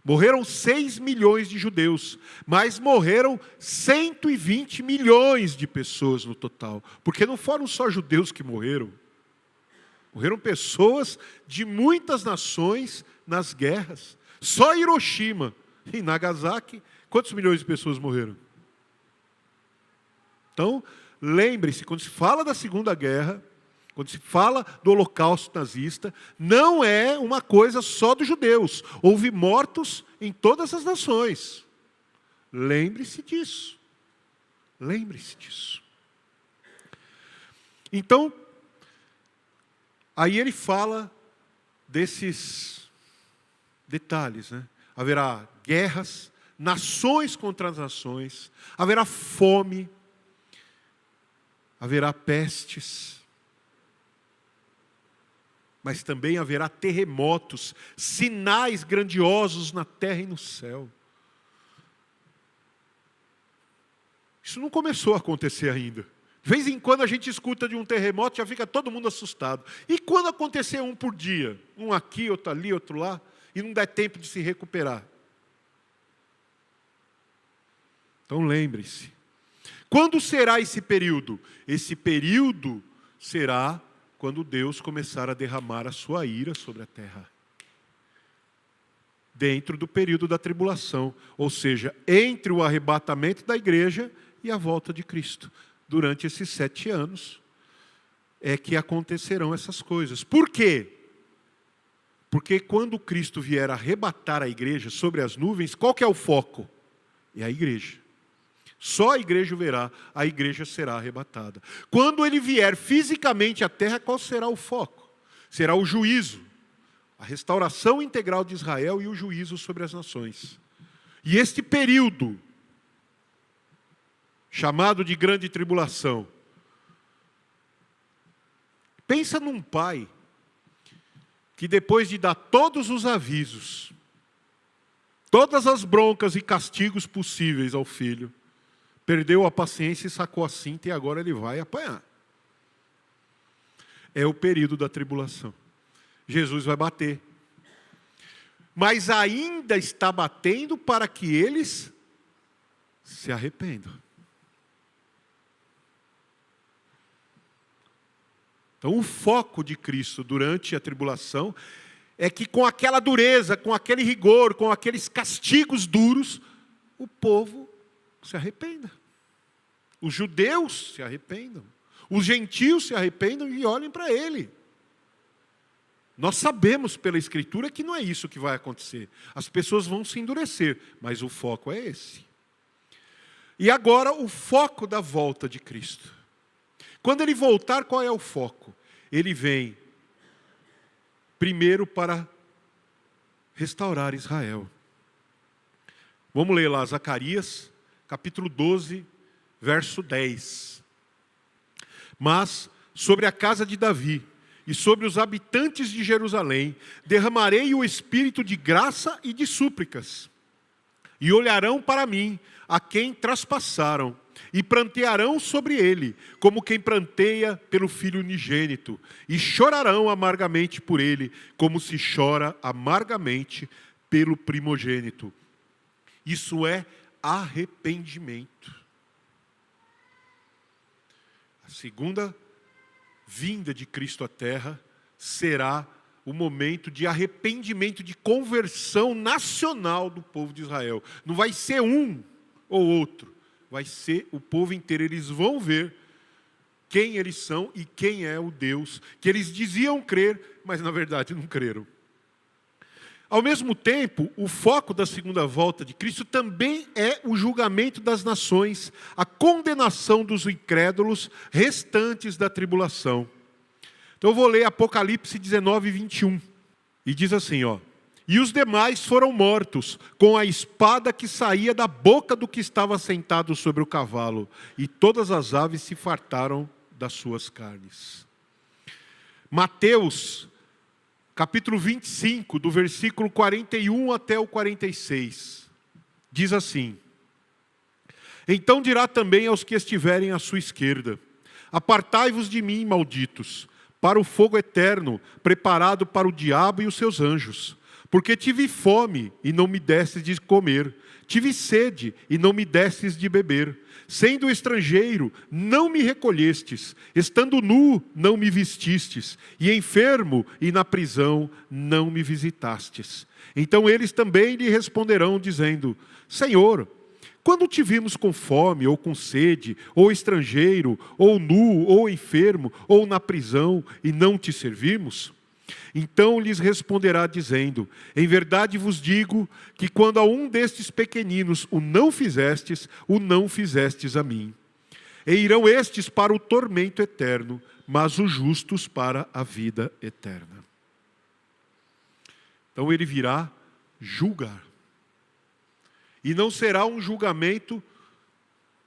Morreram 6 milhões de judeus, mas morreram 120 milhões de pessoas no total. Porque não foram só judeus que morreram. Morreram pessoas de muitas nações nas guerras. Só Hiroshima e Nagasaki, quantos milhões de pessoas morreram? Então, lembre-se, quando se fala da Segunda Guerra, quando se fala do holocausto nazista, não é uma coisa só dos judeus. Houve mortos em todas as nações. Lembre-se disso. Lembre-se disso. Então, aí ele fala desses detalhes, né? Haverá guerras, nações contra as nações, haverá fome, haverá pestes, mas também haverá terremotos, sinais grandiosos na terra e no céu. Isso não começou a acontecer ainda. De vez em quando a gente escuta de um terremoto, já fica todo mundo assustado. E quando acontecer um por dia? Um aqui, outro ali, outro lá, e não der tempo de se recuperar. Então lembre-se. Quando será esse período? Esse período será quando Deus começar a derramar a sua ira sobre a terra. Dentro do período da tribulação. Ou seja, entre o arrebatamento da igreja e a volta de Cristo. Durante esses 7 anos é que acontecerão essas coisas. Por quê? Porque quando Cristo vier arrebatar a igreja sobre as nuvens, qual que é o foco? É a igreja. Só a igreja o verá, a igreja será arrebatada. Quando ele vier fisicamente à terra, qual será o foco? Será o juízo, a restauração integral de Israel e o juízo sobre as nações. E este período, chamado de grande tribulação, pensa num pai que depois de dar todos os avisos, todas as broncas e castigos possíveis ao filho, perdeu a paciência e sacou a cinta e agora ele vai apanhar. É o período da tribulação. Jesus vai bater. Mas ainda está batendo para que eles se arrependam. Então, o foco de Cristo durante a tribulação é que com aquela dureza, com aquele rigor, com aqueles castigos duros, o povo se arrependa. Os judeus se arrependam. Os gentios se arrependam e olhem para Ele. Nós sabemos pela Escritura que não é isso que vai acontecer. As pessoas vão se endurecer, mas o foco é esse. E agora o foco da volta de Cristo. Quando Ele voltar, qual é o foco? Ele vem primeiro para restaurar Israel. Vamos ler lá Zacarias, capítulo 12, verso 10. Mas sobre a casa de Davi e sobre os habitantes de Jerusalém derramarei o espírito de graça e de súplicas. E olharão para mim a quem traspassaram, e prantearão sobre ele, como quem pranteia pelo filho unigênito, e chorarão amargamente por ele, como se chora amargamente pelo primogênito. Isso é arrependimento. A segunda vinda de Cristo à terra será o momento de arrependimento, de conversão nacional do povo de Israel. Não vai ser um ou outro, vai ser o povo inteiro. Eles vão ver quem eles são e quem é o Deus que eles diziam crer, mas na verdade não creram. Ao mesmo tempo, o foco da segunda volta de Cristo também é o julgamento das nações, a condenação dos incrédulos restantes da tribulação. Então eu vou ler Apocalipse 19, 21. E diz assim, ó: e os demais foram mortos com a espada que saía da boca do que estava sentado sobre o cavalo, e todas as aves se fartaram das suas carnes. Mateus, capítulo 25, do versículo 41 até o 46, diz assim: então dirá também aos que estiverem à sua esquerda: apartai-vos de mim, malditos, para o fogo eterno, preparado para o diabo e os seus anjos. Porque tive fome e não me destes de comer, tive sede e não me destes de beber, sendo estrangeiro, não me recolhestes, estando nu, não me vestistes, e enfermo e na prisão, não me visitastes. Então eles também lhe responderão, dizendo: Senhor, quando te vimos com fome, ou com sede, ou estrangeiro, ou nu, ou enfermo, ou na prisão, e não te servimos? Então lhes responderá dizendo: em verdade vos digo que quando a um destes pequeninos o não fizestes a mim. E irão estes para o tormento eterno, mas os justos para a vida eterna. Então ele virá julgar. E não será um julgamento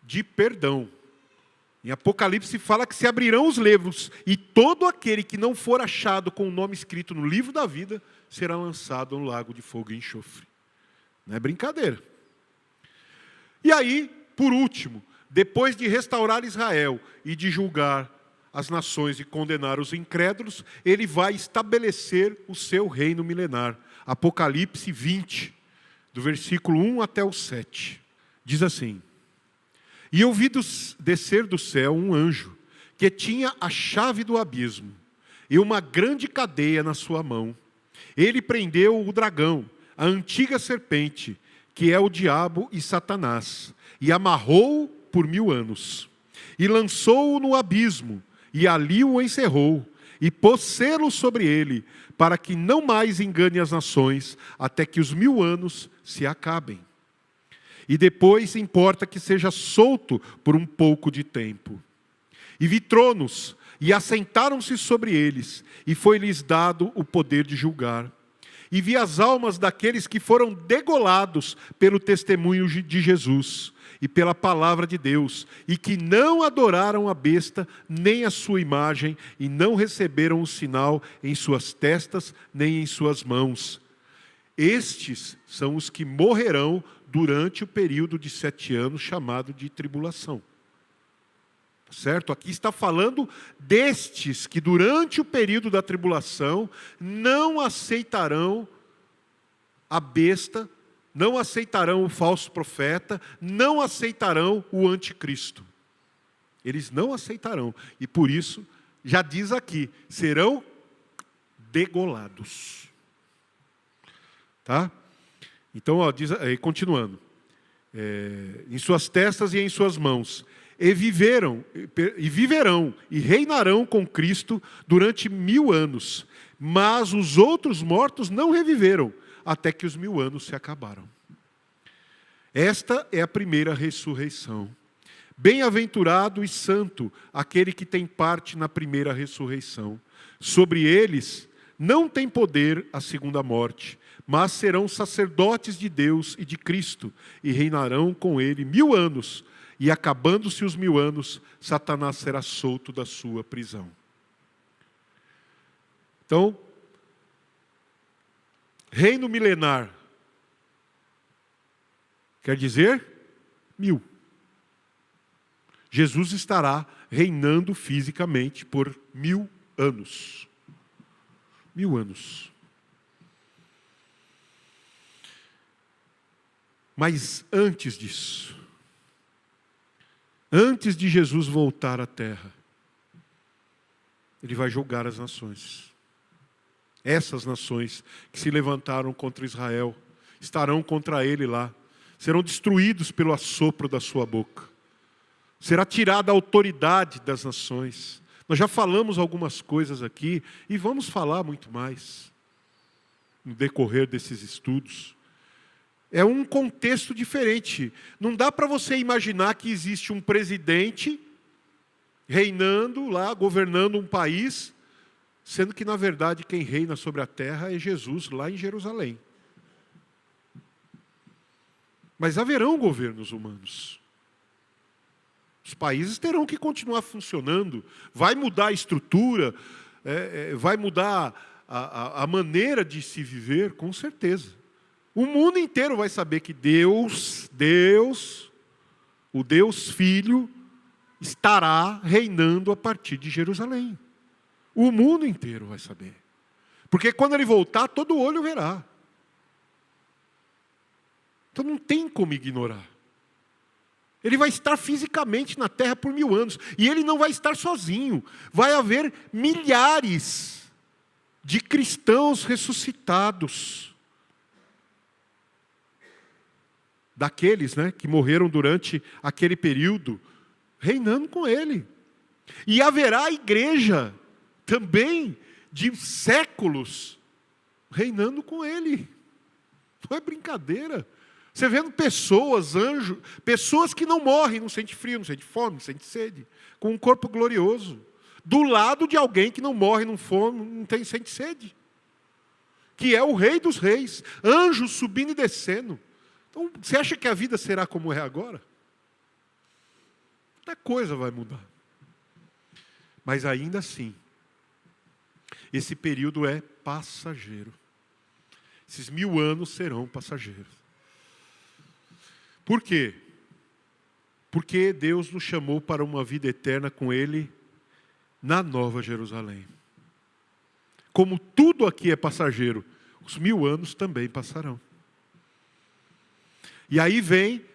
de perdão. Em Apocalipse fala que se abrirão os livros e todo aquele que não for achado com o nome escrito no livro da vida será lançado no lago de fogo e enxofre. Não é brincadeira. E aí, por último, depois de restaurar Israel e de julgar as nações e condenar os incrédulos, ele vai estabelecer o seu reino milenar. Apocalipse 20, do versículo 1 até o 7. Diz assim: e eu vi descer do céu um anjo, que tinha a chave do abismo, e uma grande cadeia na sua mão. Ele prendeu o dragão, a antiga serpente, que é o diabo e Satanás, e amarrou-o por 1000 anos. E lançou-o no abismo, e ali o encerrou, e pôs selo sobre ele, para que não mais engane as nações, até que os 1000 anos se acabem. E depois importa que seja solto por um pouco de tempo. E vi tronos, e assentaram-se sobre eles, e foi-lhes dado o poder de julgar. E vi as almas daqueles que foram degolados pelo testemunho de Jesus e pela palavra de Deus, e que não adoraram a besta, nem a sua imagem, e não receberam o sinal em suas testas, nem em suas mãos. Estes são os que morrerão durante o período de 7 anos, chamado de tribulação. Certo? Aqui está falando destes que durante o período da tribulação não aceitarão a besta, não aceitarão o falso profeta, não aceitarão o anticristo. Eles não aceitarão. E por isso, já diz aqui, serão degolados. Tá? Então, ó, diz, continuando. Em suas testas e em suas mãos. E viverão, e reinarão com Cristo durante 1000 anos. Mas os outros mortos não reviveram, até que os 1000 anos se acabaram. Esta é a primeira ressurreição. Bem-aventurado e santo aquele que tem parte na primeira ressurreição. Sobre eles não tem poder a segunda morte, mas serão sacerdotes de Deus e de Cristo, e reinarão com ele 1000 anos. E acabando-se os 1000 anos, Satanás será solto da sua prisão. Então, reino milenar quer dizer 1000. Jesus estará reinando fisicamente por 1000 anos. 1000 anos. Mas antes disso, antes de Jesus voltar à terra, ele vai julgar as nações. Essas nações que se levantaram contra Israel, estarão contra ele lá, serão destruídos pelo assopro da sua boca. Será tirada a autoridade das nações. Nós já falamos algumas coisas aqui, e vamos falar muito mais no decorrer desses estudos. É um contexto diferente. Não dá para você imaginar que existe um presidente reinando lá, governando um país, sendo que, na verdade, quem reina sobre a terra é Jesus, lá em Jerusalém. Mas haverão governos humanos. Os países terão que continuar funcionando. Vai mudar a estrutura, vai mudar a maneira de se viver, com certeza. O mundo inteiro vai saber que Deus, o Deus Filho, estará reinando a partir de Jerusalém. O mundo inteiro vai saber. Porque quando ele voltar, todo olho verá. Então não tem como ignorar. Ele vai estar fisicamente na terra por 1000 anos. E ele não vai estar sozinho. Vai haver milhares de cristãos ressuscitados. Daqueles, que morreram durante aquele período, reinando com ele. E haverá a igreja também de séculos reinando com ele. Não é brincadeira. Você vendo pessoas, anjos, pessoas que não morrem, não sente frio, não sente fome, não sente sede, com um corpo glorioso, do lado de alguém que não morre, não fome, não sente sede, que é o Rei dos Reis, anjos subindo e descendo. Então, você acha que a vida será como é agora? Muita coisa vai mudar. Mas ainda assim, esse período é passageiro. Esses 1000 anos serão passageiros. Por quê? Porque Deus nos chamou para uma vida eterna com Ele na Nova Jerusalém. Como tudo aqui é passageiro, os 1000 anos também passarão. E aí vem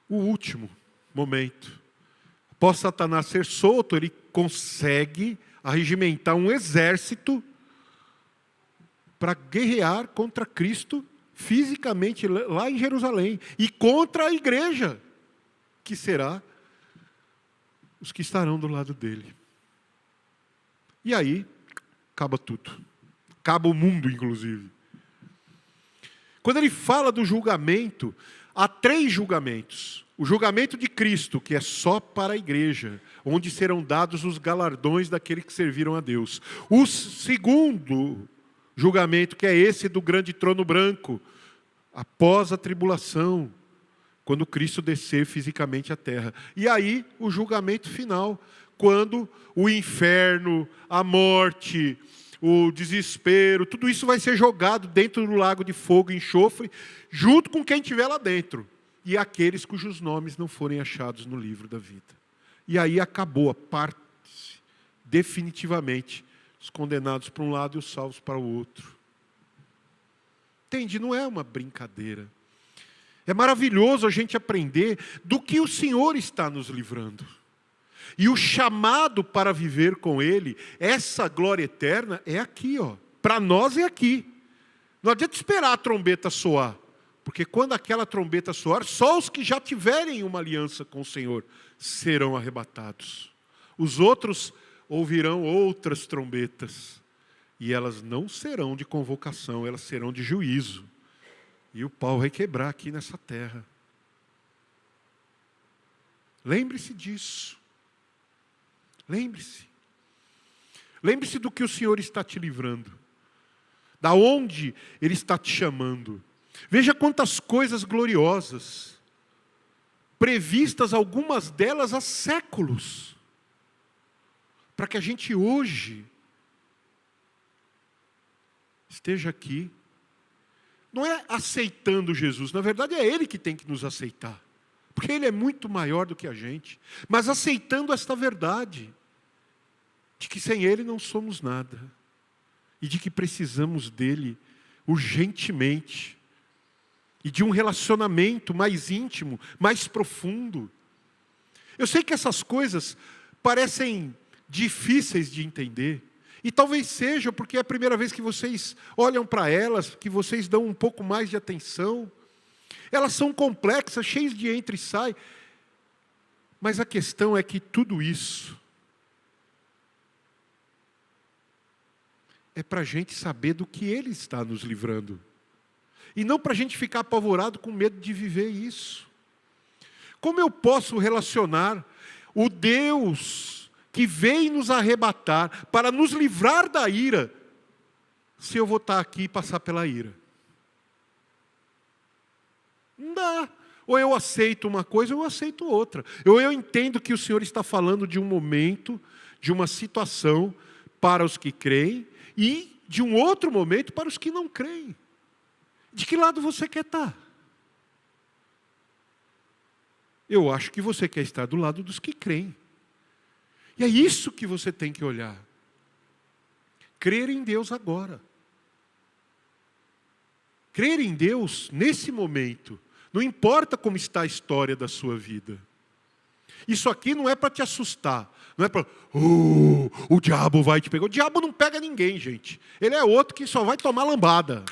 o último momento. Após Satanás ser solto, ele consegue arregimentar um exército para guerrear contra Cristo fisicamente lá em Jerusalém e contra a igreja, que será os que estarão do lado dele. E aí, acaba tudo. Acaba o mundo, inclusive. Quando ele fala do julgamento, há 3 julgamentos. O julgamento de Cristo, que é só para a igreja, onde serão dados os galardões daqueles que serviram a Deus. O segundo julgamento, que é esse do grande trono branco, após a tribulação, quando Cristo descer fisicamente à terra. E aí, o julgamento final, quando o inferno, a morte, o desespero, tudo isso vai ser jogado dentro do lago de fogo e enxofre, junto com quem estiver lá dentro. E aqueles cujos nomes não forem achados no livro da vida. E aí acabou a parte, definitivamente, os condenados para um lado e os salvos para o outro. Entende? Não é uma brincadeira. É maravilhoso a gente aprender do que o Senhor está nos livrando. E o chamado para viver com Ele, essa glória eterna, é aqui, ó. Para nós é aqui. Não adianta esperar a trombeta soar. Porque quando aquela trombeta soar, só os que já tiverem uma aliança com o Senhor serão arrebatados. Os outros ouvirão outras trombetas. E elas não serão de convocação, elas serão de juízo. E o pau vai quebrar aqui nessa terra. Lembre-se disso. Lembre-se. Lembre-se do que o Senhor está te livrando. Da onde Ele está te chamando. Veja quantas coisas gloriosas. Previstas algumas delas há séculos. Para que a gente hoje esteja aqui. Não é aceitando Jesus. Na verdade é Ele que tem que nos aceitar. Porque Ele é muito maior do que a gente. Mas aceitando esta verdade. De que sem Ele não somos nada. E de que precisamos dEle urgentemente. E de um relacionamento mais íntimo, mais profundo. Eu sei que essas coisas parecem difíceis de entender. E talvez seja porque é a primeira vez que vocês olham para elas, que vocês dão um pouco mais de atenção. Elas são complexas, cheias de entra e sai. Mas a questão é que tudo isso é para a gente saber do que Ele está nos livrando. E não para a gente ficar apavorado com medo de viver isso. Como eu posso relacionar o Deus que veio nos arrebatar para nos livrar da ira, se eu vou estar aqui e passar pela ira? Não dá. Ou eu aceito uma coisa ou eu aceito outra. Ou eu entendo que o Senhor está falando de um momento, de uma situação para os que creem e de um outro momento para os que não creem. De que lado você quer estar? Eu acho que você quer estar do lado dos que creem. E é isso que você tem que olhar. Crer em Deus agora. Crer em Deus nesse momento. Não importa como está a história da sua vida. Isso aqui não é para te assustar. Não é para, o diabo vai te pegar. O diabo não pega ninguém, gente. Ele é outro que só vai tomar lambada.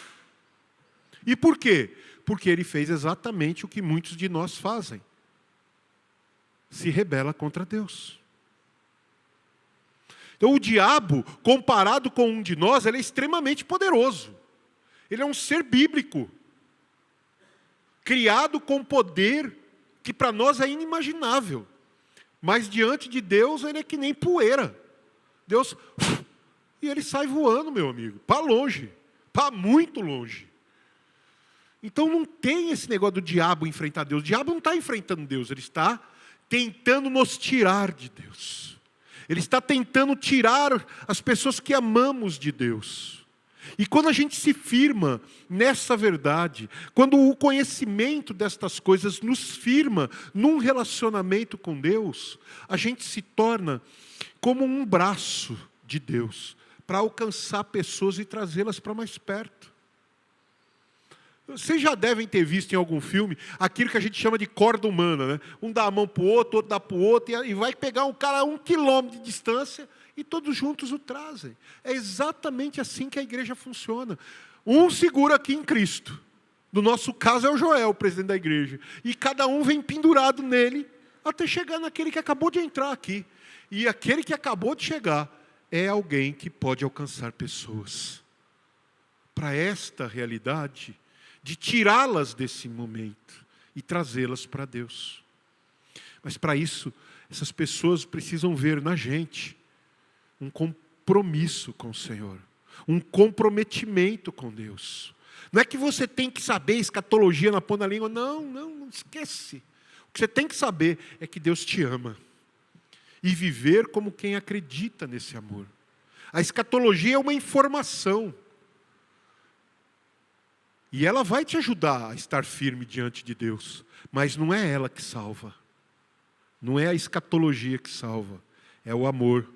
E por quê? Porque ele fez exatamente o que muitos de nós fazem. Se rebela contra Deus. Então o diabo, comparado com um de nós, ele é extremamente poderoso. Ele é um ser bíblico. Criado com poder que para nós é inimaginável. Mas diante de Deus ele é que nem poeira. Deus, e ele sai voando, meu amigo, para longe, para muito longe. Então não tem esse negócio do diabo enfrentar Deus. O diabo não está enfrentando Deus, ele está tentando nos tirar de Deus. Ele está tentando tirar as pessoas que amamos de Deus. E quando a gente se firma nessa verdade, quando o conhecimento destas coisas nos firma num relacionamento com Deus, a gente se torna como um braço de Deus para alcançar pessoas e trazê-las para mais perto. Vocês já devem ter visto em algum filme aquilo que a gente chama de corda humana, né? Um dá a mão para o outro dá para o outro, e vai pegar um cara a 1 quilômetro de distância e todos juntos o trazem. É exatamente assim que a igreja funciona. Um segura aqui em Cristo. No nosso caso é o Joel, o presidente da igreja. E cada um vem pendurado nele até chegar naquele que acabou de entrar aqui. E aquele que acabou de chegar é alguém que pode alcançar pessoas para esta realidade, de tirá-las desse momento e trazê-las para Deus. Mas para isso, essas pessoas precisam ver na gente um compromisso com o Senhor, um comprometimento com Deus. Não é que você tem que saber escatologia na ponta da língua, não esquece. O que você tem que saber é que Deus te ama e viver como quem acredita nesse amor. A escatologia é uma informação. E ela vai te ajudar a estar firme diante de Deus. Mas não é ela que salva. Não é a escatologia que salva. É o amor.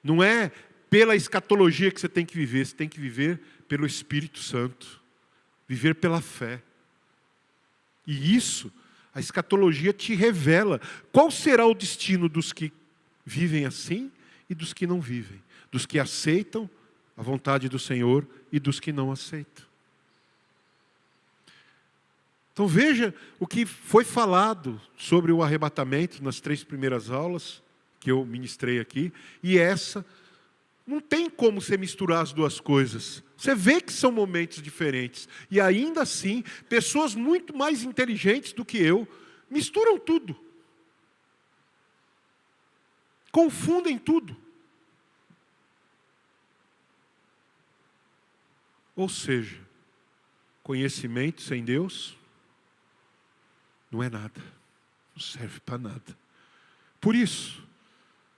Não é pela escatologia que você tem que viver. Você tem que viver pelo Espírito Santo. Viver pela fé. E isso, a escatologia te revela. Qual será o destino dos que vivem assim e dos que não vivem? Dos que aceitam a vontade do Senhor e dos que não aceitam. Então veja o que foi falado sobre o arrebatamento nas 3 primeiras aulas que eu ministrei aqui. E essa, não tem como você misturar as duas coisas. Você vê que são momentos diferentes. E ainda assim, pessoas muito mais inteligentes do que eu, misturam tudo. Confundem tudo. Ou seja, conhecimento sem Deus não é nada, não serve para nada. Por isso,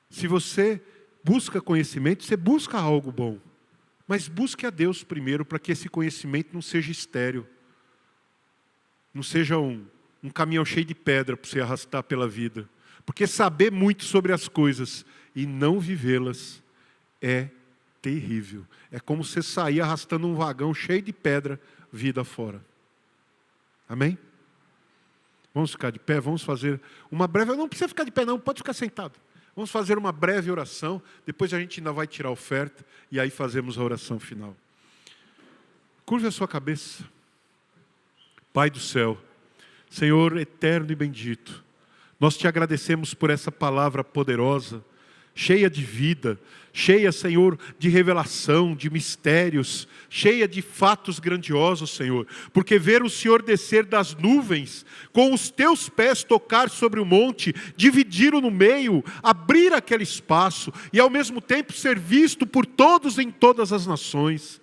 se você busca conhecimento, você busca algo bom, mas busque a Deus primeiro para que esse conhecimento não seja estéril, não seja um caminhão cheio de pedra para você arrastar pela vida, porque saber muito sobre as coisas e não vivê-las é terrível. É como você sair arrastando um vagão cheio de pedra, vida fora. Amém? Vamos ficar de pé, vamos fazer uma breve... Não precisa ficar de pé não, pode ficar sentado. Vamos fazer uma breve oração, depois a gente ainda vai tirar a oferta, e aí fazemos a oração final. Curve a sua cabeça. Pai do céu, Senhor eterno e bendito, nós te agradecemos por essa palavra poderosa, cheia de vida, cheia, Senhor, de revelação, de mistérios, cheia de fatos grandiosos, Senhor, porque ver o Senhor descer das nuvens, com os teus pés tocar sobre o monte, dividi-lo no meio, abrir aquele espaço, e ao mesmo tempo ser visto por todos em todas as nações,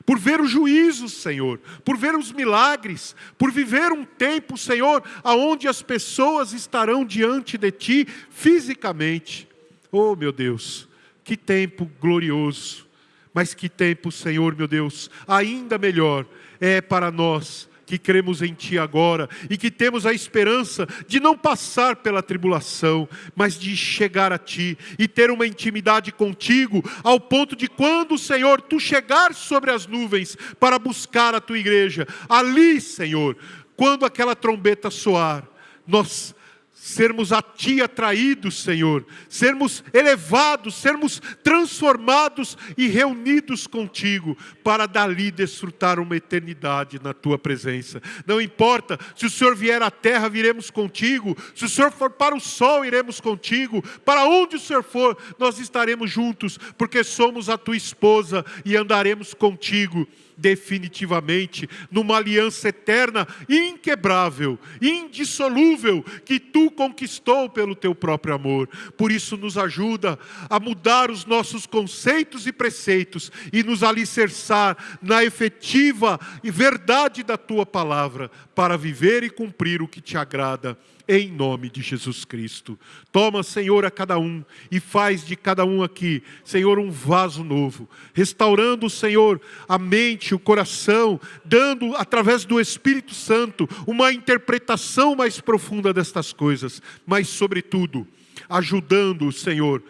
por ver os juízos, Senhor, por ver os milagres, por viver um tempo, Senhor, aonde as pessoas estarão diante de Ti fisicamente. Oh, meu Deus, que tempo glorioso, mas que tempo, Senhor, meu Deus, ainda melhor é para nós que cremos em Ti agora e que temos a esperança de não passar pela tribulação, mas de chegar a Ti e ter uma intimidade contigo, ao ponto de quando, Senhor, Tu chegar sobre as nuvens para buscar a Tua igreja, ali, Senhor, quando aquela trombeta soar, nós sermos a Ti atraídos, Senhor, sermos elevados, sermos transformados e reunidos contigo, para dali desfrutar uma eternidade na Tua presença. Não importa, se o Senhor vier à terra, viremos contigo, se o Senhor for para o sol, iremos contigo, para onde o Senhor for, nós estaremos juntos, porque somos a Tua esposa e andaremos contigo definitivamente, numa aliança eterna, inquebrável, indissolúvel, que Tu conquistou pelo Teu próprio amor. Por isso nos ajuda a mudar os nossos conceitos e preceitos e nos alicerçar na efetiva e verdade da Tua palavra, para viver e cumprir o que Te agrada, em nome de Jesus Cristo. Toma, Senhor, a cada um e faz de cada um aqui, Senhor, um vaso novo, restaurando, Senhor, a mente, o coração, dando através do Espírito Santo uma interpretação mais profunda destas coisas, mas sobretudo ajudando, Senhor,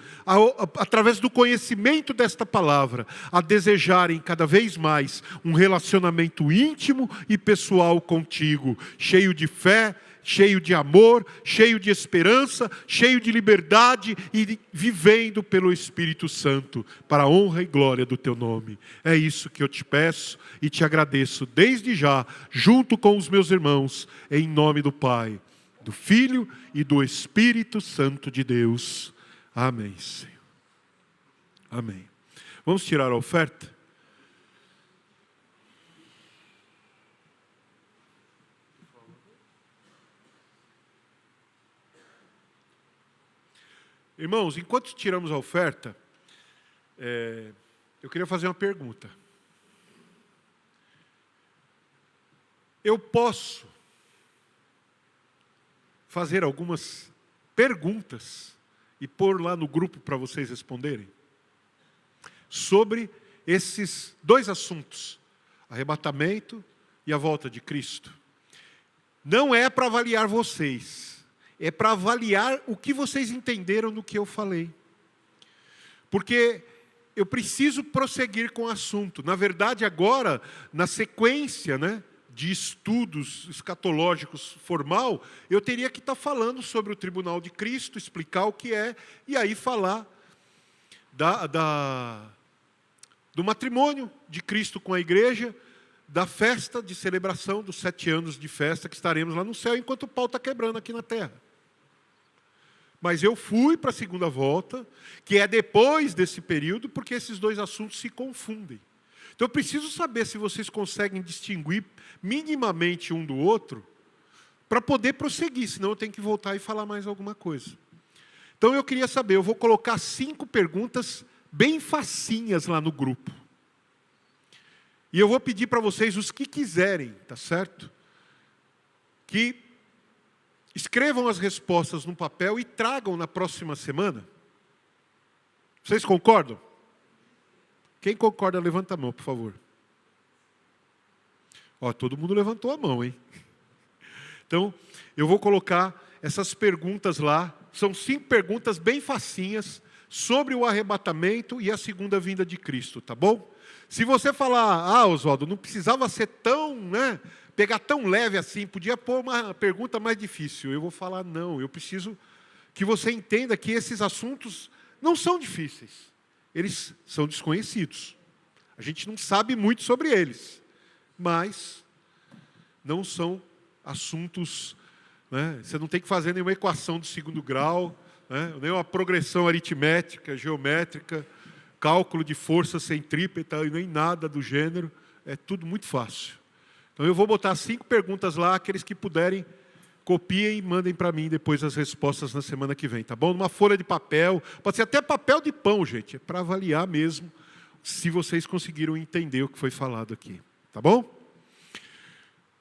através do conhecimento desta palavra, a desejarem cada vez mais um relacionamento íntimo e pessoal contigo, cheio de fé, cheio de amor, cheio de esperança, cheio de liberdade e vivendo pelo Espírito Santo, para a honra e glória do Teu nome. É isso que eu te peço e te agradeço desde já, junto com os meus irmãos, em nome do Pai, do Filho e do Espírito Santo de Deus. Amém, Senhor. Amém. Vamos tirar a oferta? Irmãos, enquanto tiramos a oferta, eu queria fazer uma pergunta. Eu posso fazer algumas perguntas e pôr lá no grupo para vocês responderem? Sobre esses dois assuntos, arrebatamento e a volta de Cristo. Não é para avaliar vocês, é para avaliar o que vocês entenderam no que eu falei. Porque eu preciso prosseguir com o assunto. Na verdade, agora, na sequência, de estudos escatológicos formal, eu teria que estar falando sobre o tribunal de Cristo, explicar o que é, e aí falar do matrimônio de Cristo com a igreja, da festa de celebração dos 7 anos de festa que estaremos lá no céu, enquanto o pau está quebrando aqui na terra. Mas eu fui para a segunda volta, que é depois desse período, porque esses dois assuntos se confundem. Então eu preciso saber se vocês conseguem distinguir minimamente um do outro, para poder prosseguir, senão eu tenho que voltar e falar mais alguma coisa. Então eu queria saber, eu vou colocar 5 perguntas bem facinhas lá no grupo. E eu vou pedir para vocês, os que quiserem, tá certo? Que escrevam as respostas no papel e tragam na próxima semana. Vocês concordam? Quem concorda, levanta a mão, por favor. Todo mundo levantou a mão, hein? Então, eu vou colocar essas perguntas lá. São 5 perguntas bem facinhas sobre o arrebatamento e a segunda vinda de Cristo, tá bom? Se você falar, Oswaldo, não precisava ser tão, pegar tão leve assim, podia pôr uma pergunta mais difícil. Eu vou falar, não, eu preciso que você entenda que esses assuntos não são difíceis. Eles são desconhecidos. A gente não sabe muito sobre eles. Mas não são assuntos, você não tem que fazer nenhuma equação de 2º grau, nenhuma progressão aritmética, geométrica, cálculo de força centrípeta, nem nada do gênero. É tudo muito fácil. Então eu vou botar 5 perguntas lá, aqueles que puderem, copiem e mandem para mim depois as respostas na semana que vem, tá bom? Numa folha de papel, pode ser até papel de pão, gente, é para avaliar mesmo se vocês conseguiram entender o que foi falado aqui, tá bom?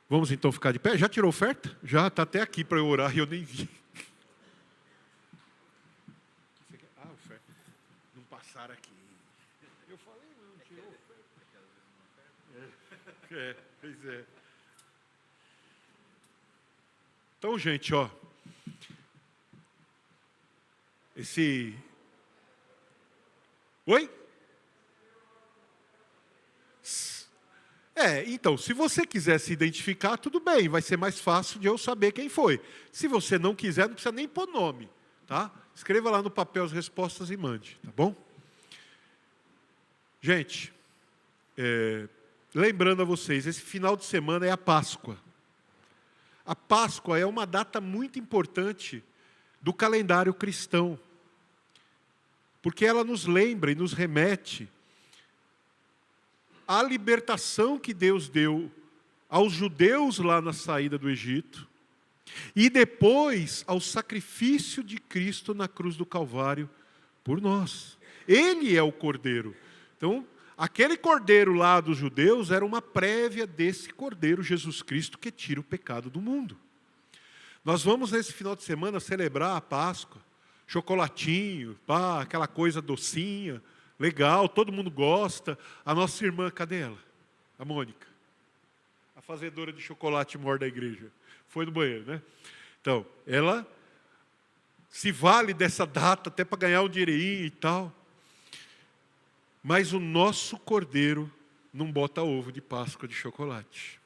Vamos então ficar de pé? Já tirou oferta? Já está até aqui para eu orar e eu nem vi. Oferta. Não passaram aqui. Eu falei, não tirou oferta. Pois é. Então, gente, Oi? Então, se você quiser se identificar, tudo bem, vai ser mais fácil de eu saber quem foi. Se você não quiser, não precisa nem pôr nome, tá? Escreva lá no papel as respostas e mande, tá bom? Gente, lembrando a vocês, esse final de semana é a Páscoa. A Páscoa é uma data muito importante do calendário cristão, porque ela nos lembra e nos remete à libertação que Deus deu aos judeus lá na saída do Egito, e depois ao sacrifício de Cristo na cruz do Calvário por nós. Ele é o Cordeiro. Então, aquele Cordeiro lá dos judeus era uma prévia desse Cordeiro Jesus Cristo que tira o pecado do mundo. Nós vamos nesse final de semana celebrar a Páscoa, chocolatinho, aquela coisa docinha, legal, todo mundo gosta. A nossa irmã, cadê ela? A Mônica, a fazedora de chocolate mor da igreja. Foi no banheiro, né? Então, ela se vale dessa data até para ganhar um dinheirinho e tal. Mas o nosso Cordeiro não bota ovo de Páscoa de chocolate.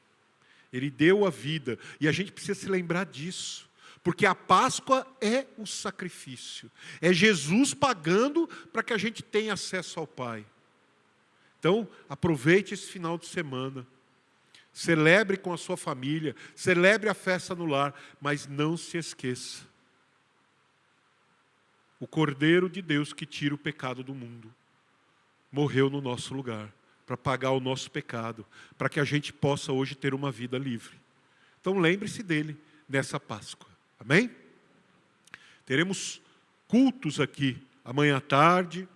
Ele deu a vida. E a gente precisa se lembrar disso. Porque a Páscoa é o sacrifício. É Jesus pagando para que a gente tenha acesso ao Pai. Então, aproveite esse final de semana. Celebre com a sua família. Celebre a festa no lar. Mas não se esqueça. O Cordeiro de Deus que tira o pecado do mundo. morreu no nosso lugar, para pagar o nosso pecado, para que a gente possa hoje ter uma vida livre. Então lembre-se dele nessa Páscoa. Amém? Teremos cultos aqui amanhã à tarde,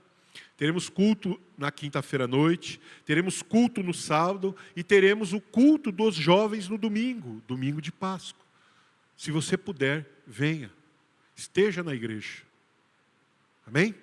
teremos culto na quinta-feira à noite, teremos culto no sábado e teremos o culto dos jovens no domingo, domingo de Páscoa. Se você puder, venha, esteja na igreja. Amém?